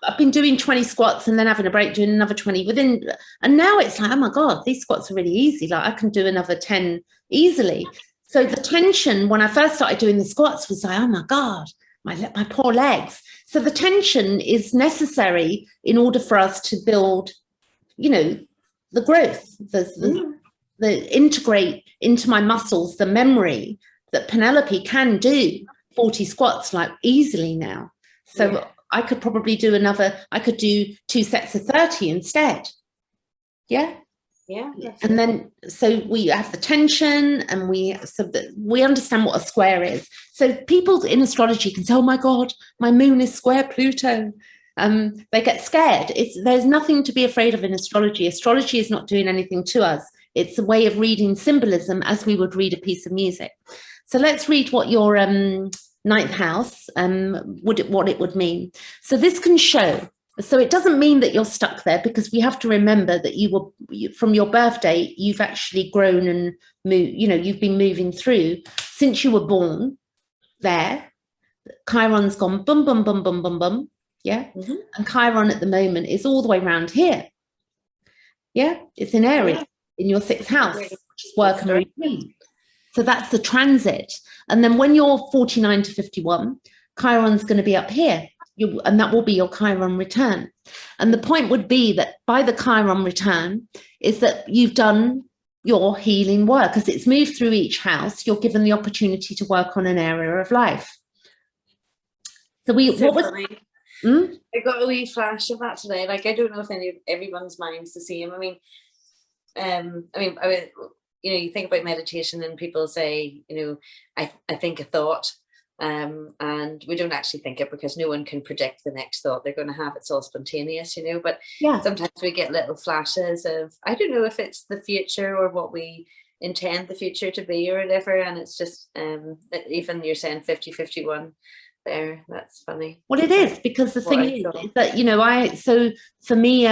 I've been doing 20 squats and then having a break, doing another 20 within. And now it's like, oh my God, these squats are really easy. Like I can do another 10 easily. So the tension when I first started doing the squats was like, oh my God, my poor legs. So the tension is necessary in order for us to build, the growth, the integrate into my muscles, the memory that Penelope can do 40 squats like easily now. So yeah. I could probably do I could do 2 sets of 30 instead. Yeah. Yeah. And then, so we have the tension and we understand what a square is. So people in astrology can say, oh my God, my moon is square Pluto. They get scared. There's nothing to be afraid of in astrology. Astrology is not doing anything to us. It's a way of reading symbolism as we would read a piece of music. So let's read what your 9th house, what it would mean. So this can show. So it doesn't mean that you're stuck there because we have to remember that from your birthday, you've actually grown and moved, you've been moving through since you were born there. Chiron's gone bum, bum, bum, bum, bum, bum. Yeah. Mm-hmm. And Chiron at the moment is all the way around here. Yeah. It's in Aries in your 6th house, which is work and routine. So that's the transit. And then when you're 49 to 51, Chiron's going to be up here. And that will be your Chiron return. And the point would be that by the Chiron return is that you've done your healing work. As it's moved through each house, you're given the opportunity to work on an area of life. So I got a wee flash of that today. Like, I don't know if everyone's mind's the same. I mean, you think about meditation and people say, I think a thought. And we don't actually think it because no one can predict the next thought they're going to have. It's all spontaneous, but sometimes we get little flashes of, I don't know if it's the future or what we intend the future to be or whatever. And it's just, even you're saying 50-51 there. That's funny. Well, it is because the thing is that, so for me,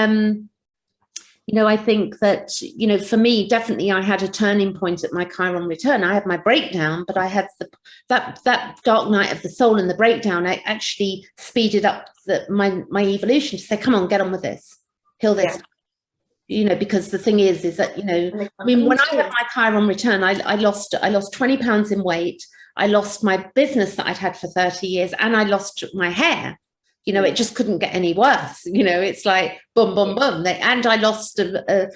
You know, I think that, you know, for me, definitely I had a turning point at my Chiron return. I had my breakdown, but I had that dark night of the soul and the breakdown. I actually speeded up my evolution to say, come on, get on with this, heal this. Yeah. You know, because the thing is that, you know, I mean, when I had my Chiron return, I lost 20 pounds in weight. I lost my business that I'd had for 30 years, and I lost my hair. You know, it just couldn't get any worse. You know, it's like boom, boom, boom. And I lost an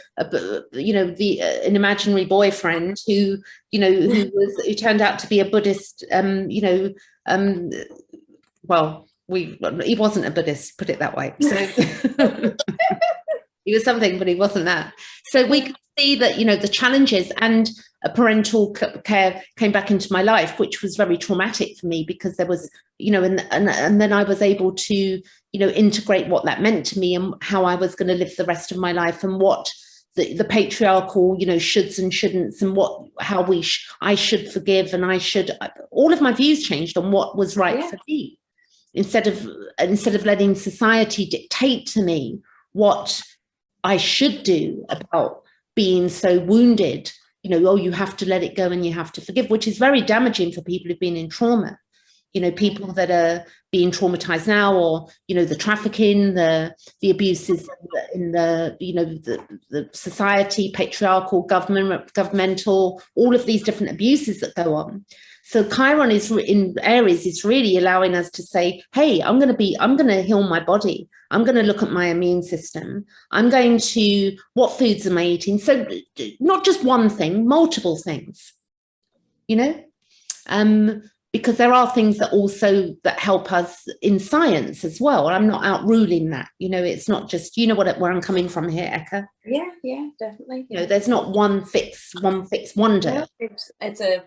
imaginary boyfriend who, you know, who turned out to be a Buddhist. Well, he wasn't a Buddhist, put it that way. So he was something, but he wasn't that. So we could see that, you know, the challenges, and a parental care came back into my life, which was very traumatic for me, because there was, you know, and then I was able to, you know, integrate what that meant to me and how I was going to live the rest of my life, and what the patriarchal, you know, shoulds and shouldn'ts, and how I should forgive, and all of my views changed on what was right for me, instead of letting society dictate to me what I should do about being so wounded. You know, oh, you have to let it go and you have to forgive, which is very damaging for people who've been in trauma. You know, people that are being traumatized now, or, you know, the trafficking, the abuses in the, you know, the society, patriarchal, governmental, all of these different abuses that go on. So Chiron is in Aries is really allowing us to say, hey, I'm going to heal my body. I'm going to look at my immune system. I'm going to, what foods am I eating? So not just one thing, multiple things, you know, because there are things that help us in science as well. I'm not out ruling that, you know, it's not just, you know, where I'm coming from here, Eka? Yeah, definitely. You know, there's not one fix wonder. No, it's a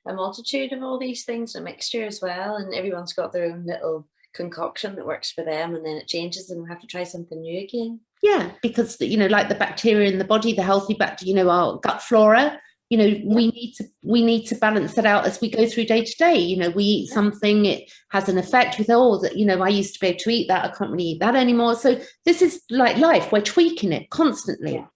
multitude of all these things, a mixture as well, and everyone's got their own little concoction that works for them, and then it changes and we have to try something new again. Yeah, because, you know, like the bacteria in the body, the healthy bacteria, you know, our gut flora, you know, we need to balance that out as we go through day to day. You know, we eat something, it has an effect with that, you know, I used to be able to eat that, I can't really eat that anymore. So this is like life, we're tweaking it constantly. Yeah.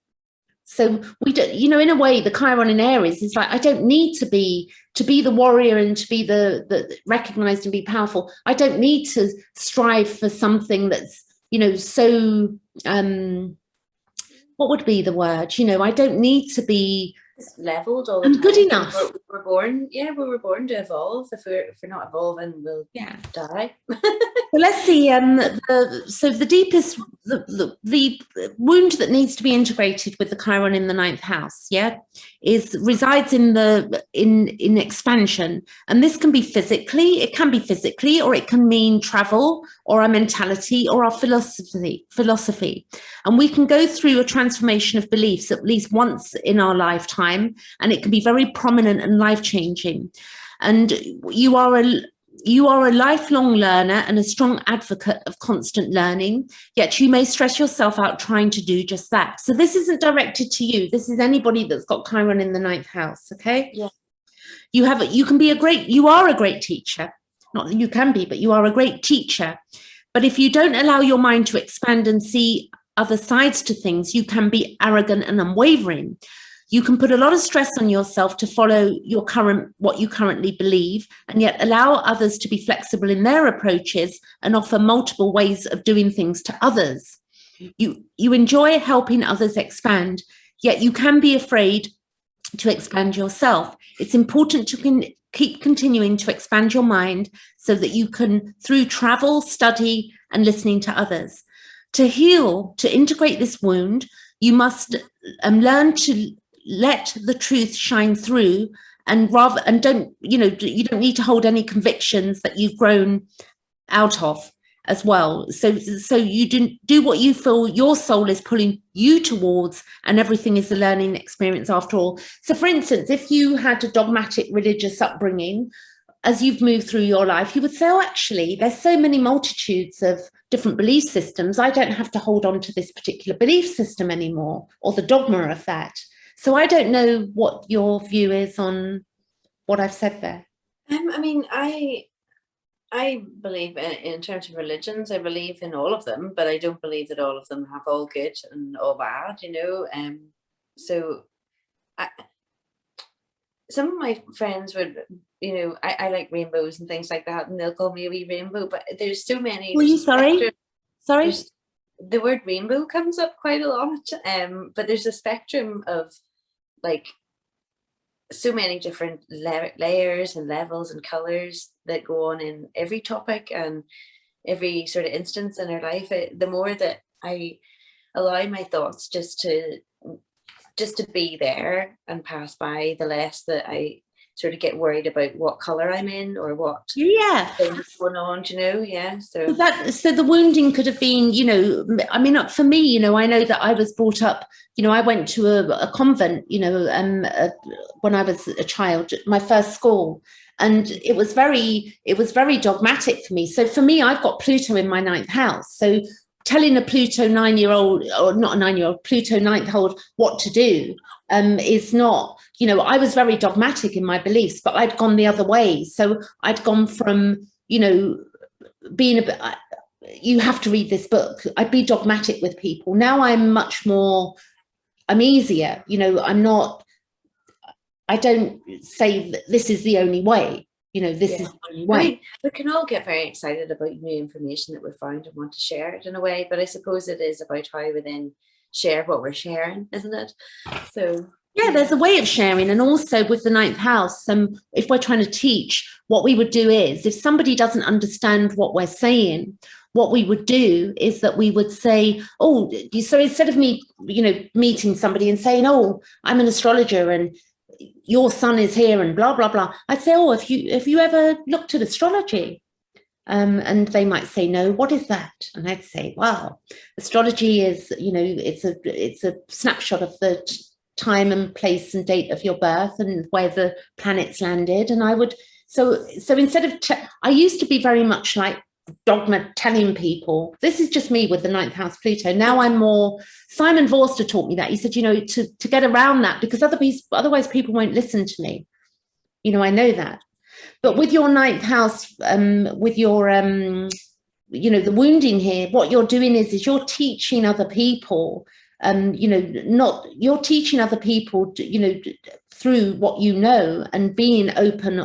So we don't, you know, in a way, the Chiron in Aries is like, I don't need to be the warrior and to be the recognized and be powerful. I don't need to strive for something that's, you know, so, what would be the word? You know, I don't need to be leveled all the time. Good enough. We were born to evolve. If we're not evolving, we'll die. So let's see. So the deepest, the wound that needs to be integrated with the Chiron in the 9th house, resides in expansion, and this can be physically. It can be physically, or it can mean travel, or our mentality, or our philosophy. And we can go through a transformation of beliefs at least once in our lifetime, and it can be very prominent and life-changing. And you are a lifelong learner and a strong advocate of constant learning, yet you may stress yourself out trying to do just that. So this isn't directed to you. This is anybody that's got Chiron in the 9th house, okay? Yeah. You are a great teacher. Not that you can be, but you are a great teacher. But if you don't allow your mind to expand and see other sides to things, you can be arrogant and unwavering. You can put a lot of stress on yourself to follow what you currently believe, and yet allow others to be flexible in their approaches and offer multiple ways of doing things to others. You enjoy helping others expand, yet you can be afraid to expand yourself. It's important to keep continuing to expand your mind so that you can, through travel, study, and listening to others. To heal, to integrate this wound, you must learn to let the truth shine through, and you don't need to hold any convictions that you've grown out of as well. So you do what you feel your soul is pulling you towards, and everything is a learning experience after all. So for instance, if you had a dogmatic religious upbringing, as you've moved through your life, you would say, oh, actually, there's so many multitudes of different belief systems. I don't have to hold on to this particular belief system anymore, or the dogma of that. So I don't know what your view is on what I've said there. I mean, I I believe in terms of religions, I believe in all of them, but I don't believe that all of them have all good and all bad, you know. So I, some of my friends would, you know, I like rainbows and things like that, and they'll call me a wee rainbow, but there's so many. Were you sorry? Sorry? There's, the word rainbow comes up quite a lot, but there's a spectrum of like so many different layers and levels and colors that go on in every topic and every sort of instance in our life. The more that I allow my thoughts just to be there and pass by, the less that I sort of get worried about what color I'm in or what things going on, you know. Yeah, so the wounding could have been, you know, I mean, for me, you know, I know that I was brought up, you know, I went to a convent, you know, when I was a child, my first school, and it was very dogmatic for me. So for me, I've got Pluto in my ninth house, so telling a Pluto 9-year-old, or not a 9-year-old, Pluto ninth-year-old what to do is not, you know, I was very dogmatic in my beliefs, but I'd gone the other way. So I'd gone from, you know, being a bit, you have to read this book. I'd be dogmatic with people. Now I'm much more, I'm easier, you know, I don't say that this is the only way. You know, this is the only way. I mean, we can all get very excited about new information that we've found and want to share it in a way, but I suppose it is about how we then share what we're sharing, isn't it? So yeah, there's a way of sharing. And also with the ninth house, if we're trying to teach, what we would do is, if somebody doesn't understand what we're saying, what we would do is that we would say, oh, so instead of me, you know, meeting somebody and saying, oh, I'm an astrologer and your sun is here and blah, blah, blah. I'd say, oh, have you ever looked at astrology? And they might say, no, what is that? And I'd say, well, astrology is, you know, it's a snapshot of the time and place and date of your birth and where the planets landed. And I would, so instead of, I used to be very much like dogma telling people, this is just me with the ninth house Pluto. Now I'm more, Simon Vorster taught me that. He said, you know, to get around that, because otherwise people won't listen to me. You know, I know that. But with your ninth house, with your, you know, the wounding here, what you're doing is you're teaching other people, you know, you're teaching other people, to, you know, through what you know and being open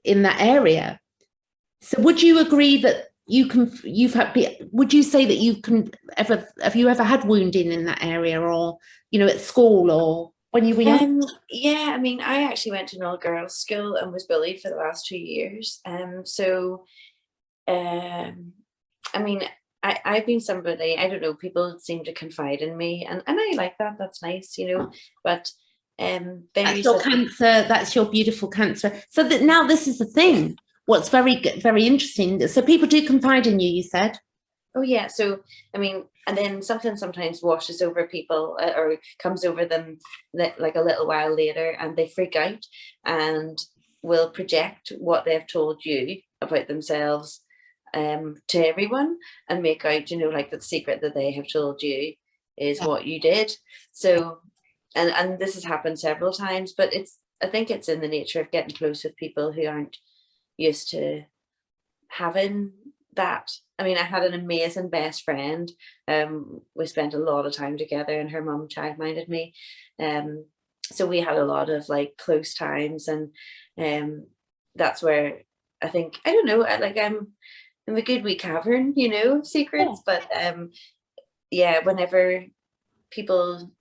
in that area. So would you agree that would you say that have you ever had wounding in that area, or, you know, at school or when you were young? Yeah, I mean, I actually went to an all-girls school and was bullied for the last 2 years. I mean, I've been somebody, I don't know, people seem to confide in me, and I like that, that's nice, you know, but that's your Cancer, that's your beautiful Cancer. So that now this is the thing, what's very, very interesting. So people do confide in you, you said? Oh yeah, so I mean, and then something sometimes washes over people or comes over them like a little while later, and they freak out and will project what they've told you about themselves to everyone, and make out, you know, like the secret that they have told you is what you did. So, and this has happened several times, but I think it's in the nature of getting close with people who aren't used to having that. I mean, I had an amazing best friend. We spent a lot of time together, and her mum childminded me. So we had a lot of like close times, and that's where I think, I don't know, like I'm a good wee cavern, you know, secrets. But yeah, whenever people,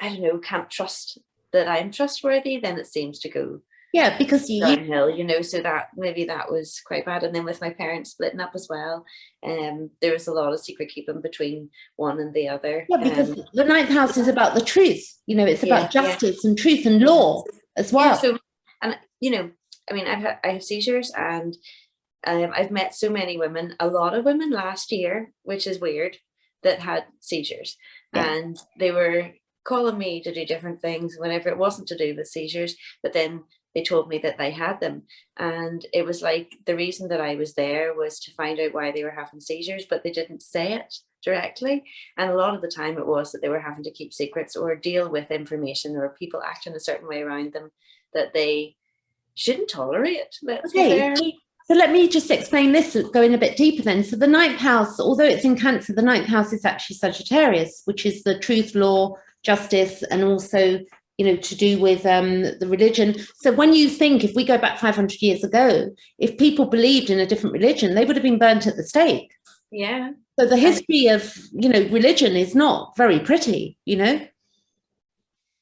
I don't know, can't trust that I'm trustworthy, then it seems to go because downhill, you know. So that maybe that was quite bad. And then with my parents splitting up as well, there was a lot of secret keeping between one and the other. Yeah, because the ninth house is about the truth, you know, it's about justice and truth and law as well. Yeah, so, and you know, I mean, I have seizures, and I've met so many women, a lot of women last year, which is weird, that had seizures, and they were calling me to do different things whenever it wasn't to do with seizures, but then they told me that they had them. And it was like, the reason that I was there was to find out why they were having seizures, but they didn't say it directly. And a lot of the time it was that they were having to keep secrets or deal with information or people acting a certain way around them that they shouldn't tolerate. Let's be Okay. fair. So let me just explain this, going a bit deeper then. So the ninth house, although it's in Cancer, the ninth house is actually Sagittarius, which is the truth, law, justice, and also, you know, to do with the religion. So when you think, if we go back 500 years ago, if people believed in a different religion, they would have been burnt at the stake. Yeah. So the history of, you know, religion is not very pretty, you know.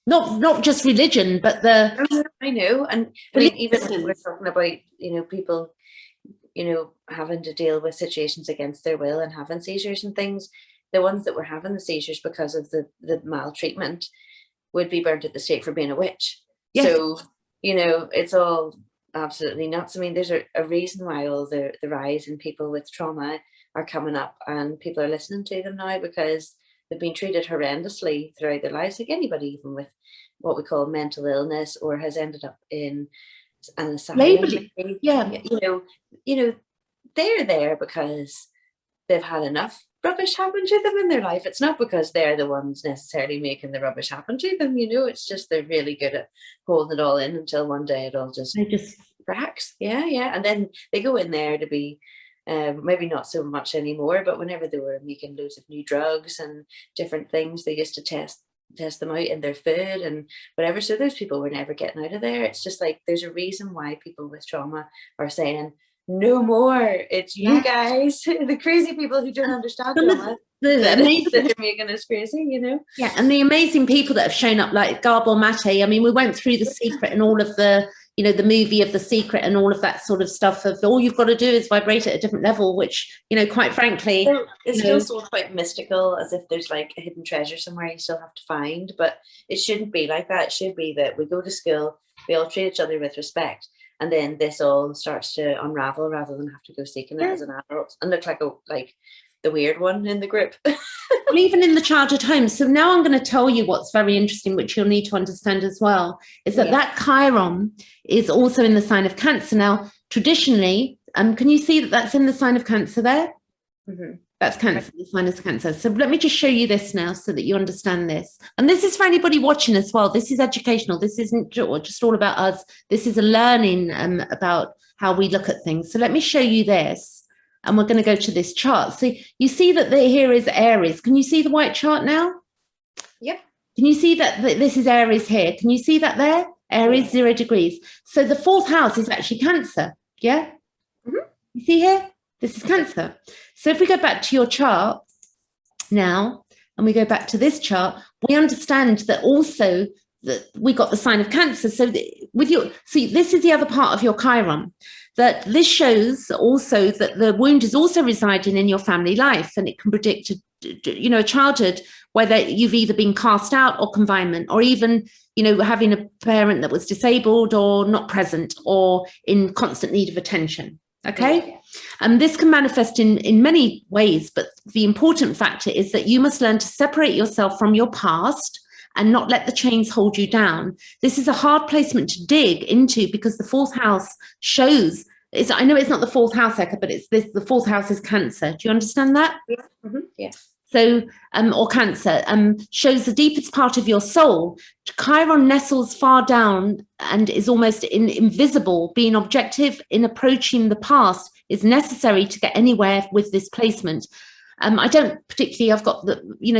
Not just religion, but the... I know. And I mean, even if we're talking about, you know, people, you know, having to deal with situations against their will and having seizures and things, the ones that were having the seizures because of the maltreatment would be burnt at the stake for being a witch. Yes. So, you know, it's all absolutely nuts. I mean, there's a reason why all the rise in people with trauma are coming up, and people are listening to them now because they've been treated horrendously throughout their lives, like anybody even with what we call mental illness or has ended up in an asylum. Yeah. You know, they're there because they've had enough rubbish happen to them in their life. It's not because they're the ones necessarily making the rubbish happen to them, you know, it's just they're really good at holding it all in until one day it all just cracks. Yeah. And then they go in there to be maybe not so much anymore, but whenever they were making loads of new drugs and different things, they used to test them out in their food and whatever. So those people were never getting out of there. It's just like there's a reason why people with trauma are saying, no more. It's you guys, the crazy people who don't understand trauma. That are making us crazy, you know. Yeah, and the amazing people that have shown up, like Gabor Mate. I mean, we went through The Secret and all of the, you know, the movie of The Secret and all of that sort of stuff. Of all you've got to do is vibrate at a different level, which, you know, quite frankly, so it's still sort of quite mystical, as if there's like a hidden treasure somewhere you still have to find. But it shouldn't be like that. It should be that we go to school, we all treat each other with respect. And then this all starts to unravel rather than have to go seeking it as an adult and look like the weird one in the group. Well, even in the childhood home. So now I'm going to tell you what's very interesting, which you'll need to understand as well, is that that Chiron is also in the sign of Cancer. Now, traditionally, can you see that that's in the sign of Cancer there? Mm-hmm. That's Cancer, the sign is Cancer. So let me just show you this now so that you understand this. And this is for anybody watching as well. This is educational. This isn't just all about us. This is a learning about how we look at things. So let me show you this. And we're going to go to this chart. So you see that here is Aries. Can you see the white chart now? Yep. Can you see that this is Aries here? Can you see that there? Aries, 0 degrees. So the fourth house is actually Cancer. Yeah? Mm-hmm. You see here? This is Cancer. So if we go back to your chart now, and we go back to this chart, we understand that also that we got the sign of Cancer. So this is the other part of your Chiron, that this shows also that the wound is also residing in your family life, and it can predict a childhood whether you've either been cast out or confinement, or even, you know, having a parent that was disabled or not present or in constant need of attention. Okay. And this can manifest in many ways, but the important factor is that you must learn to separate yourself from your past and not let the chains hold you down. This is a hard placement to dig into because the fourth house shows, I know it's not the fourth house, Eka, but the fourth house is Cancer. Do you understand that? Yeah. Mm-hmm. Yeah. So, or Cancer, shows the deepest part of your soul. Chiron nestles far down and is almost invisible. Being objective in approaching the past is necessary to get anywhere with this placement. I don't particularly, I've got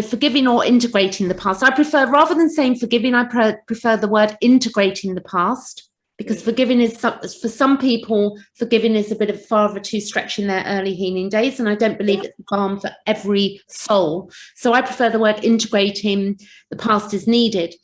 forgiving or integrating the past. I prefer, rather than saying forgiving, I prefer the word integrating the past, because forgiving is, for some people, forgiving is a bit of far of a too stretch in their early healing days. And I don't believe it's balm for every soul. So I prefer the word integrating the past is needed.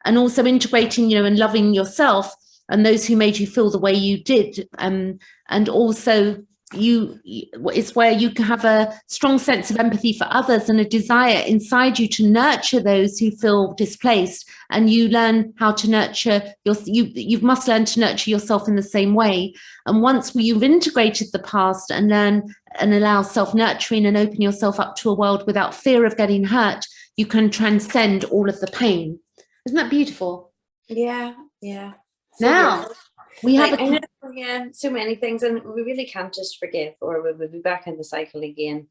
And also integrating, and loving yourself and those who made you feel the way you did. And also, it's where you can have a strong sense of empathy for others and a desire inside you to nurture those who feel displaced, and you learn how to nurture you must learn to nurture yourself in the same way. And once you've integrated the past and learn and allow self-nurturing and open yourself up to a world without fear of getting hurt, you can transcend all of the pain. Isn't that beautiful? Yeah. So now beautiful. We have so many things, and we really can't just forgive, or we'll be back in the cycle again,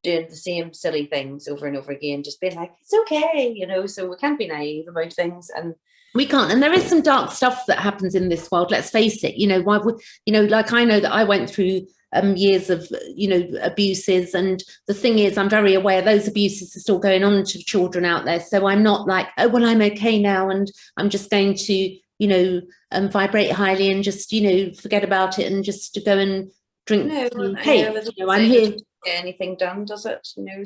doing the same silly things over and over again, just being like, it's okay, so we can't be naive about things. And We can't. And there is some dark stuff that happens in this world. Let's face it. You know, why would, you know, like I know that I went through years of, you know, abuses. And the thing is, I'm very aware those abuses are still going on to children out there. So I'm not like, oh, well, I'm okay now, and I'm just going to, you know, vibrate highly and just, you know, forget about it and just to go and drink. No, Hey, you know, I'm here. Get anything done, does it? You know,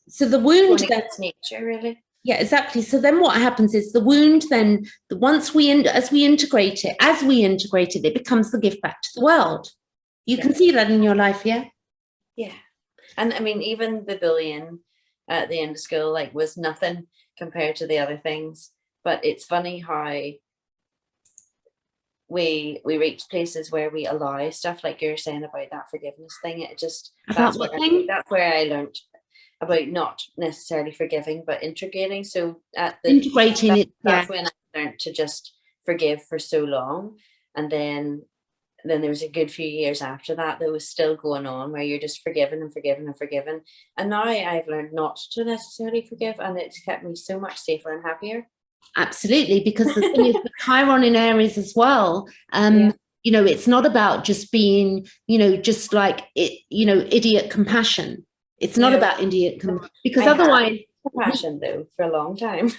so the wound, that's nature, really. Yeah, exactly. So then what happens is the wound, then once as we integrate it, it becomes the gift back to the world. You can see that in your life, yeah? Yeah. And I mean, even the bullying at the end of school, like, was nothing compared to the other things. But it's funny how we reach places where we allow stuff, like you're saying about that forgiveness thing. It just, that's where I learned about not necessarily forgiving, but integrating. So integrating it, that's when I learned to just forgive for so long. And then there was a good few years after that was still going on, where you're just forgiving and forgiving and forgiving. And now I've learned not to necessarily forgive, and it's kept me so much safer and happier. Absolutely, because the thing is, with Chiron in Aries as well, you know, it's not about just being, you know, just like it, you know, idiot compassion. It's not about idiot compassion, because otherwise, compassion though for a long time.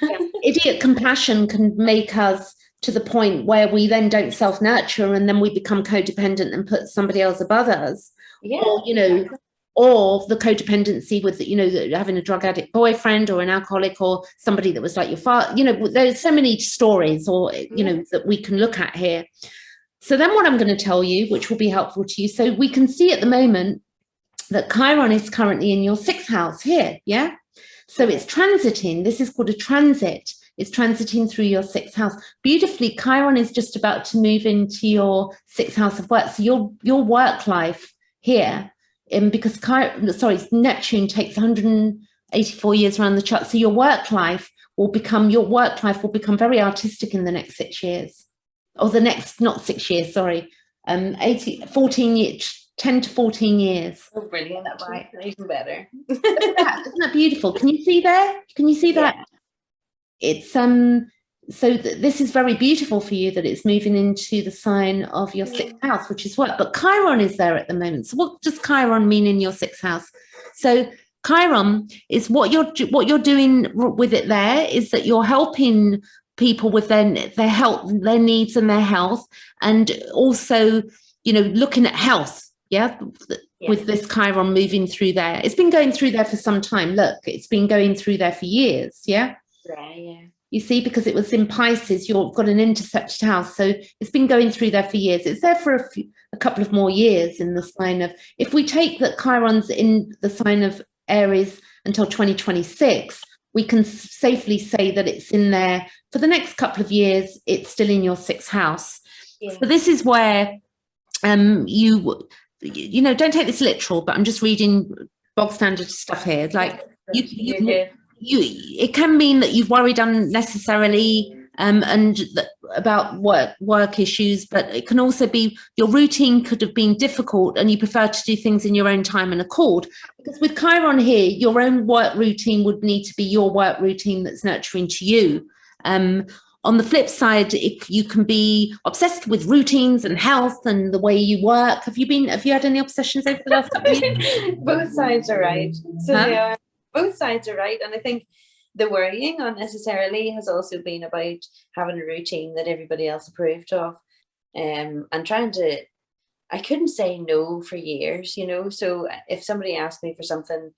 Idiot compassion can make us to the point where we then don't self-nurture, and then we become codependent and put somebody else above us. Yeah. Or, you know, or the codependency with, you know, having a drug addict boyfriend or an alcoholic or somebody that was like your father. You know, there's so many stories, or, you know, that we can look at here. So then what I'm going to tell you, which will be helpful to you, so we can see at the moment that Chiron is currently in your 6th house here, yeah? So it's transiting. This is called a transit. It's transiting through your 6th house. Beautifully, Chiron is just about to move into your 6th house of work. So your work life here, because Neptune takes 184 years around the chart. So your work life will become very artistic in the next 6 years. Or the next, not 6 years, sorry, 14 years. 10 to 14 years. Oh, brilliant. That's right. Even better. Isn't that beautiful? Can you see there? Can you see that? It's so this is very beautiful for you, that it's moving into the sign of your 6th house, which is work. But Chiron is there at the moment. So what does Chiron mean in your 6th house? So Chiron is what you're doing with it there is that you're helping people with their health, their needs and their health, and also, you know, looking at health. Yeah, with this Chiron moving through there. It's been going through there for some time. Look, it's been going through there for years. Yeah. Yeah. You see, because it was in Pisces, you've got an intercepted house. So it's been going through there for years. It's there for a couple of more years in the sign of, if we take that Chiron's in the sign of Aries until 2026, we can safely say that it's in there for the next couple of years. It's still in your 6th house. Yeah. So this is where you know, don't take this literal, but I'm just reading bog standard stuff here. Like it can mean that you've worried unnecessarily and about work issues, but it can also be your routine could have been difficult and you prefer to do things in your own time and accord. Because with Chiron here, your own work routine would need to be your work routine that's nurturing to you. On the flip side, you can be obsessed with routines and health and the way you work. Have you had any obsessions over the last couple of years? Both sides are right. So both sides are right. And I think the worrying unnecessarily has also been about having a routine that everybody else approved of. And I couldn't say no for years, you know. So if somebody asked me for something,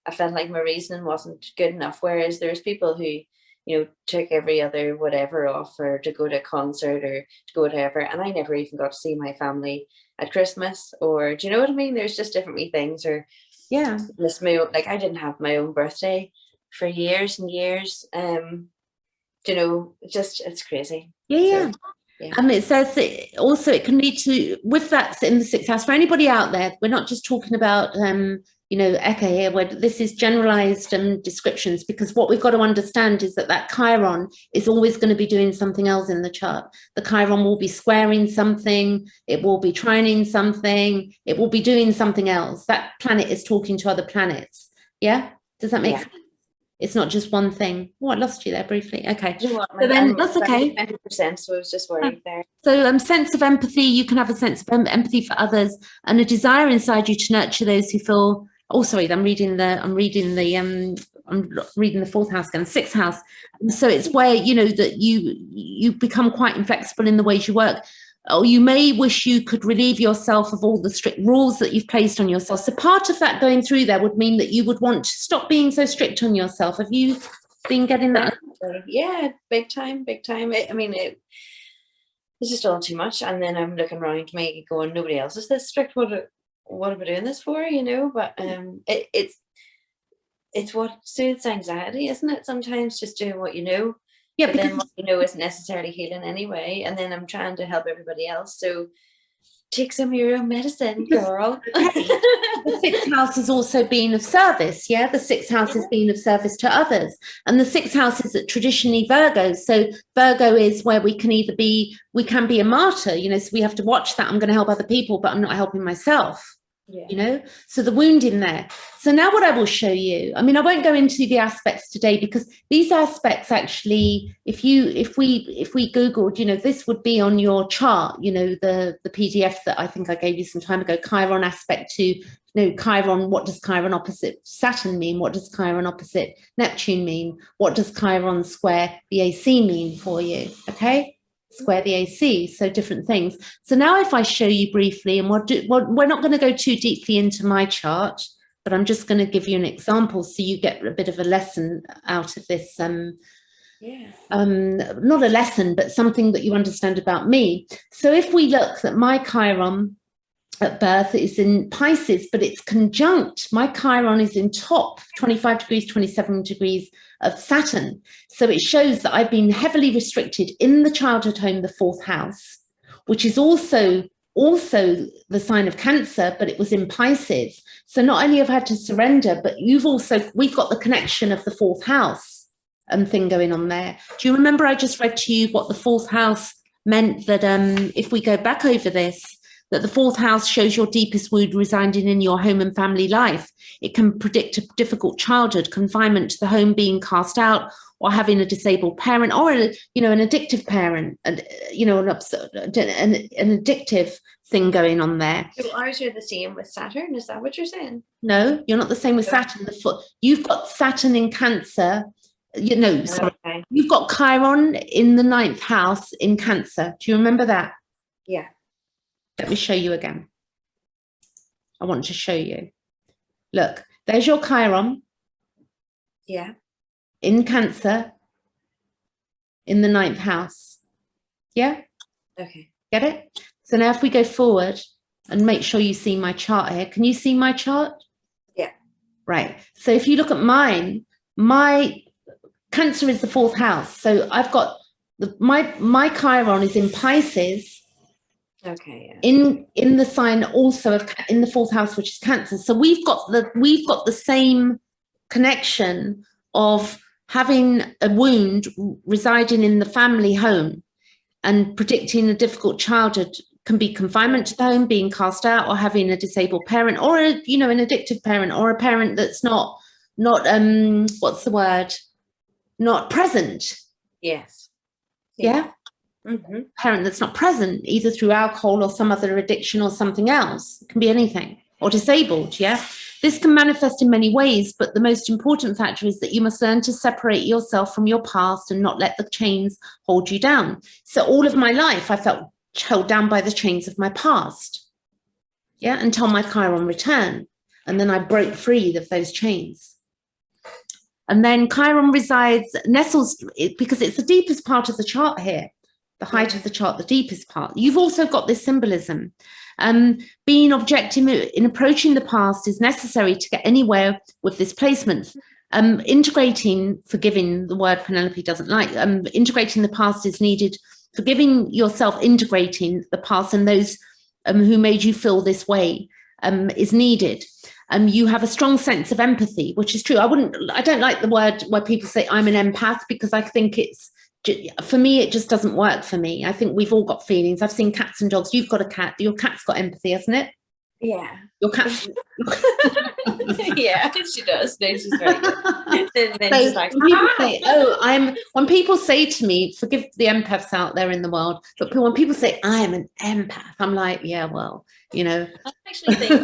I felt like my reasoning wasn't good enough. Whereas there's people who, you know, took every other whatever off, or to go to a concert or to go to whatever. And I never even got to see my family at Christmas, or do you know what I mean? There's just different wee things. Or like I didn't have my own birthday for years and years. You know, it's crazy. Yeah. And it says that also it can lead to, with that in the 6th house, for anybody out there, we're not just talking about you know, Eka here, where this is generalized descriptions, because what we've got to understand is that Chiron is always going to be doing something else in the chart. The Chiron will be squaring something, it will be trining something, it will be doing something else. That planet is talking to other planets. Yeah? Does that make sense? It's not just one thing. Oh, I lost you there briefly. Okay. You know what, So then that's okay. 20%, so I was just worried there. So sense of empathy, you can have a sense of empathy for others and a desire inside you to nurture those who feel, oh, sorry, I'm reading the fourth house again, sixth house. So it's where, you know, that you become quite inflexible in the ways you work. Or you may wish you could relieve yourself of all the strict rules that you've placed on yourself. So part of that going through there would mean that you would want to stop being so strict on yourself. Have you been getting that? Yeah, big time, big time. I mean, it's just all too much. And then I'm looking around me going, nobody else is this strict. What am I doing this for? You know, but it's what soothes anxiety, isn't it? Sometimes just doing what you know. Yeah, but then what you know isn't necessarily healing anyway. And then I'm trying to help everybody else. So take some of your own medicine, girl. The sixth house has also been of service. Yeah, the sixth house has been of service to others. And the sixth house is traditionally Virgo. So Virgo is where we can be a martyr, you know, so we have to watch that. I'm going to help other people, but I'm not helping myself. Yeah. You know, so the wound in there. So now what I will show you, I mean, I won't go into the aspects today because these aspects actually, if we Googled, you know, this would be on your chart, you know, the PDF that I think I gave you some time ago, Chiron aspect to, you know, Chiron, what does Chiron opposite Saturn mean? What does Chiron opposite Neptune mean? What does Chiron square the AC mean for you? Okay. Square the AC, so different things. So now if I show you briefly, and we're not going to go too deeply into my chart, but I'm just going to give you an example so you get a bit of a lesson out of this. Not a lesson, but something that you understand about me. So if we look that my Chiron at birth is in Pisces, but it's conjunct. My Chiron is in top 25 degrees, 27 degrees of Saturn. So it shows that I've been heavily restricted in the childhood home, the fourth house, which is also the sign of Cancer, but it was in Pisces. So not only have I had to surrender, but we've got the connection of the fourth house thing going on there. Do you remember I just read to you what the fourth house meant, that if we go back over this, that the fourth house shows your deepest wound residing in your home and family life. It can predict a difficult childhood, confinement to the home, being cast out, or having a disabled parent, or an addictive parent, and an addictive thing going on there. So ours are the same with Saturn. Is that what you're saying? No, you're not the same with Saturn. You've got Saturn in Cancer. Okay. You've got Chiron in the 9th house in Cancer. Do you remember that? Yeah. Let me show you again. I want to show you. Look, there's your Chiron. Yeah. In Cancer, in the 9th house. Yeah? Okay. Get it? So now if we go forward and make sure you see my chart here. Can you see my chart? Yeah. Right. So if you look at mine, my Cancer is the 4th house. So I've got my Chiron is in Pisces. Okay. Yeah. In the sign also of in the 4th house, which is Cancer. So we've got the same connection of having a wound residing in the family home and predicting a difficult childhood. Can be confinement to the home, being cast out, or having a disabled parent, or an addictive parent, or a parent that's not what's the word? Not present. Yes. Yeah. Mm-hmm. Parent that's not present, either through alcohol or some other addiction or something else. It can be anything, or disabled. Yeah. This can manifest in many ways, but the most important factor is that you must learn to separate yourself from your past and not let the chains hold you down. So all of my life, I felt held down by the chains of my past. Yeah. Until my Chiron returned. And then I broke free of those chains. And then Chiron nestles, because it's the deepest part of the chart here. The height of the chart, the deepest part. You've also got this symbolism. Being objective in approaching the past is necessary to get anywhere with this placement. Integrating, forgiving, the word Penelope doesn't like, integrating the past is needed. Forgiving yourself, integrating the past and those who made you feel this way is needed. You have a strong sense of empathy, which is true. I don't like the word where people say I'm an empath, because I think for me, it just doesn't work for me. I think we've all got feelings. I've seen cats and dogs. You've got a cat. Your cat's got empathy, hasn't it? Yeah. Your cat. Yeah, she does. No, she's very good. Then So she's like, when people say, "Oh, when people say to me, forgive the empaths out there in the world, but when people say I am an empath, I'm like, yeah, well, you know, I actually think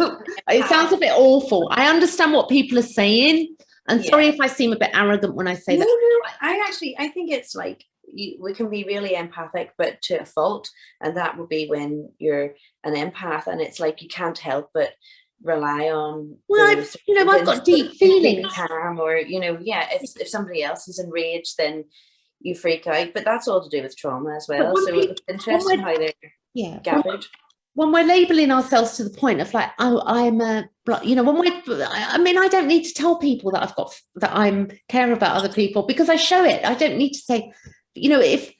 it sounds a bit awful. I understand what people are saying, and sorry if I seem a bit arrogant when I say that. No, I think it's like we can be really empathic, but to a fault, and that would be when you're an empath, and it's like you can't help but rely on. Well, I've got deep feelings. Calm, or if somebody else is enraged, then you freak out. But that's all to do with trauma as well. So it's interesting how they're gathered. When we're labeling ourselves to the point of like, oh, I'm a, I don't need to tell people that I'm care about other people, because I show it. I don't need to say, if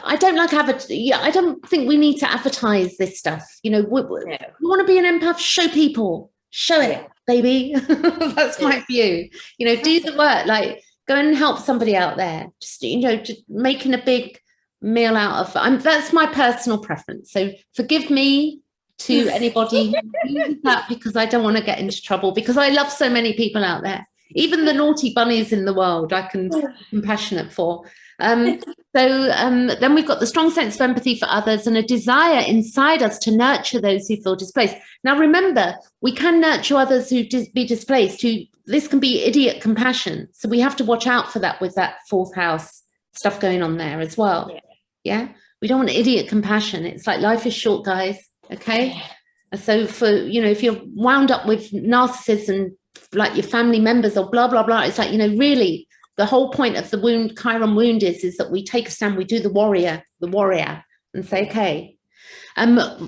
I don't like I don't think we need to advertise this stuff. You want to be an empath, show people, show it, baby. That's my view. Do the work, like go and help somebody out there. Just, just making a big meal out of that's my personal preference. So forgive me to anybody who uses that, because I don't want to get into trouble, because I love so many people out there, even the naughty bunnies in the world I can be compassionate for. Then we've got the strong sense of empathy for others and a desire inside us to nurture those who feel displaced. Now remember, we can nurture others who be displaced. This can be idiot compassion, so we have to watch out for that with that fourth house stuff going on there as well. Yeah, we don't want idiot compassion. It's like life is short, guys. Okay. So for if you're wound up with narcissists, like your family members or blah blah blah, it's like really the whole point of the Chiron wound is that we take a stand, we do the warrior, and say, okay.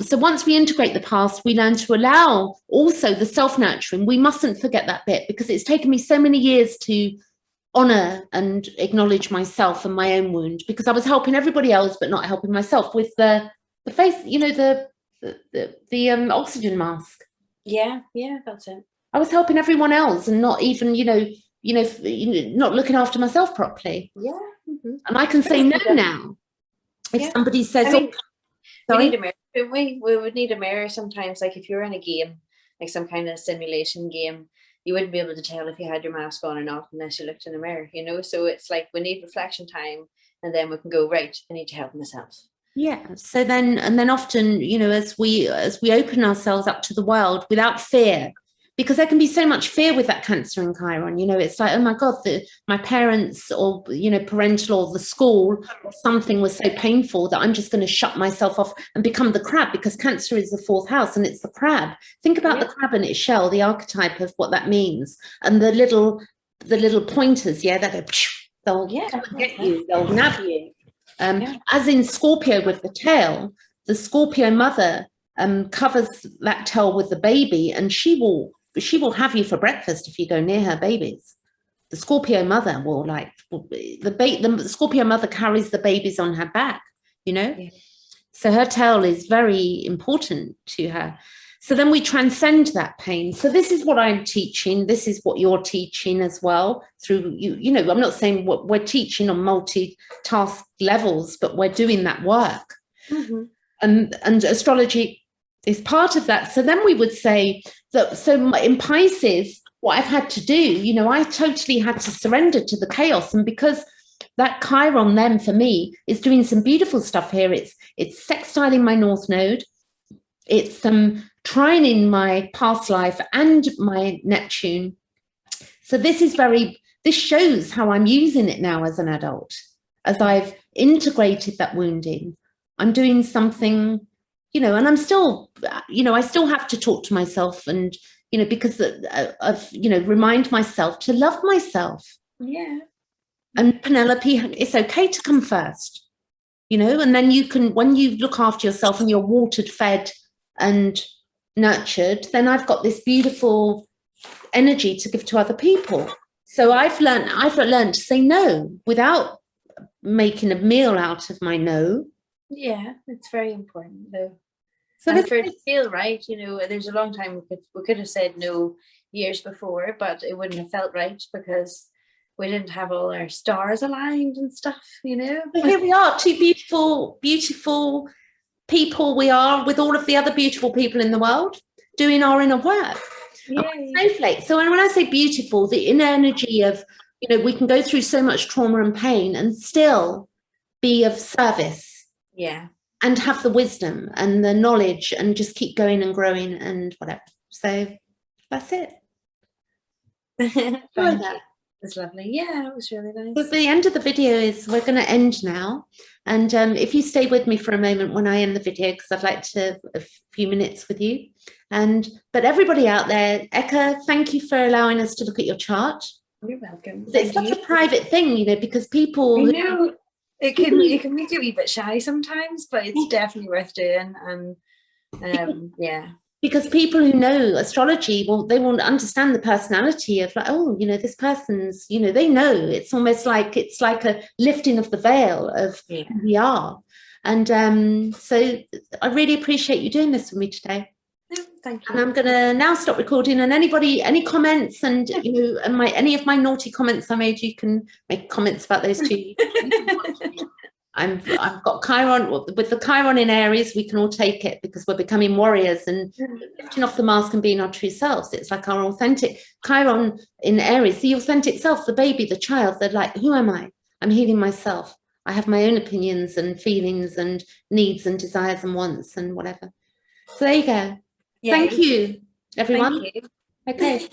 So once we integrate the past, we learn to allow also the self-nurturing. We mustn't forget that bit, because it's taken me so many years to honor and acknowledge myself and my own wound, because I was helping everybody else but not helping myself with the face, the oxygen mask. Yeah, that's it. I was helping everyone else and not even not looking after myself properly. Yeah. And I can say no now if somebody says, we need a mirror. We would need a mirror sometimes. Like if you're in a game, like some kind of simulation game, you wouldn't be able to tell if you had your mask on or not unless you looked in a mirror, so it's like we need reflection time, and then we can go, right, I need to help myself. So then often, as we open ourselves up to the world without fear, because there can be so much fear with that Cancer and Chiron, it's like, oh my God, my parents or, parental or the school or something was so painful that I'm just going to shut myself off and become the crab, because Cancer is the fourth house and it's the crab. Think about the crab and its shell, the archetype of what that means. And the little pointers, that go, they'll get you, they'll nab you. As in Scorpio with the tail, the Scorpio mother covers that tail with the baby, and she will have you for breakfast if you go near her babies. The Scorpio mother will the Scorpio mother carries the babies on her back, so her tail is very important to her. So then we transcend that pain. So this is what I'm teaching. This is what you're teaching as well through I'm not saying what we're teaching on multitask levels, but we're doing that work. And astrology is part of that. So then we would say that, so in Pisces, what I've had to do, I totally had to surrender to the chaos. And because that Chiron then for me is doing some beautiful stuff here. It's sextiling my North Node. It's trining my past life and my Neptune. So this shows how I'm using it now as an adult, as I've integrated that wounding. I'm doing something, and I'm still, I still have to talk to myself and, because of, remind myself to love myself. Yeah. And Penelope, it's okay to come first, and then when you look after yourself and you're watered, fed and nurtured, then I've got this beautiful energy to give to other people. So I've learned to say no without making a meal out of my no. Yeah, it's very important though. So for it to feel right, there's a long time we could have said no years before, but it wouldn't have felt right because we didn't have all our stars aligned and stuff, But here we are, two beautiful, beautiful people we are with all of the other beautiful people in the world. doing our inner work. Yay. Snowflake. So when I say beautiful, the inner energy of, we can go through so much trauma and pain and still be of service. Yeah. And have the wisdom and the knowledge and just keep going and growing and whatever. So that's it. Thank you. It's lovely. Yeah, it was really nice. But the end of the video is we're going to end now. And if you stay with me for a moment when I end the video, because I'd like to a few minutes with you. But everybody out there, Eka, thank you for allowing us to look at your chart. You're welcome. It's such a private thing, because people... I know. It can make you a wee bit shy sometimes, but it's definitely worth doing. And yeah. Because people who know astrology, they will understand the personality of like, oh, this person's, they know. It's almost like a lifting of the veil of who we are. And so I really appreciate you doing this with me today. Thank you. And I'm going to now stop recording. And anybody, any comments and, and any of my naughty comments I made, you can make comments about those too. I've got Chiron, with the Chiron in Aries, we can all take it because we're becoming warriors and lifting off the mask and being our true selves. It's like our authentic Chiron in Aries, the authentic self, the baby, the child. They're like, who am I? I'm healing myself. I have my own opinions and feelings and needs and desires and wants and whatever. So there you go. Thank you, everyone. Thank you. Okay.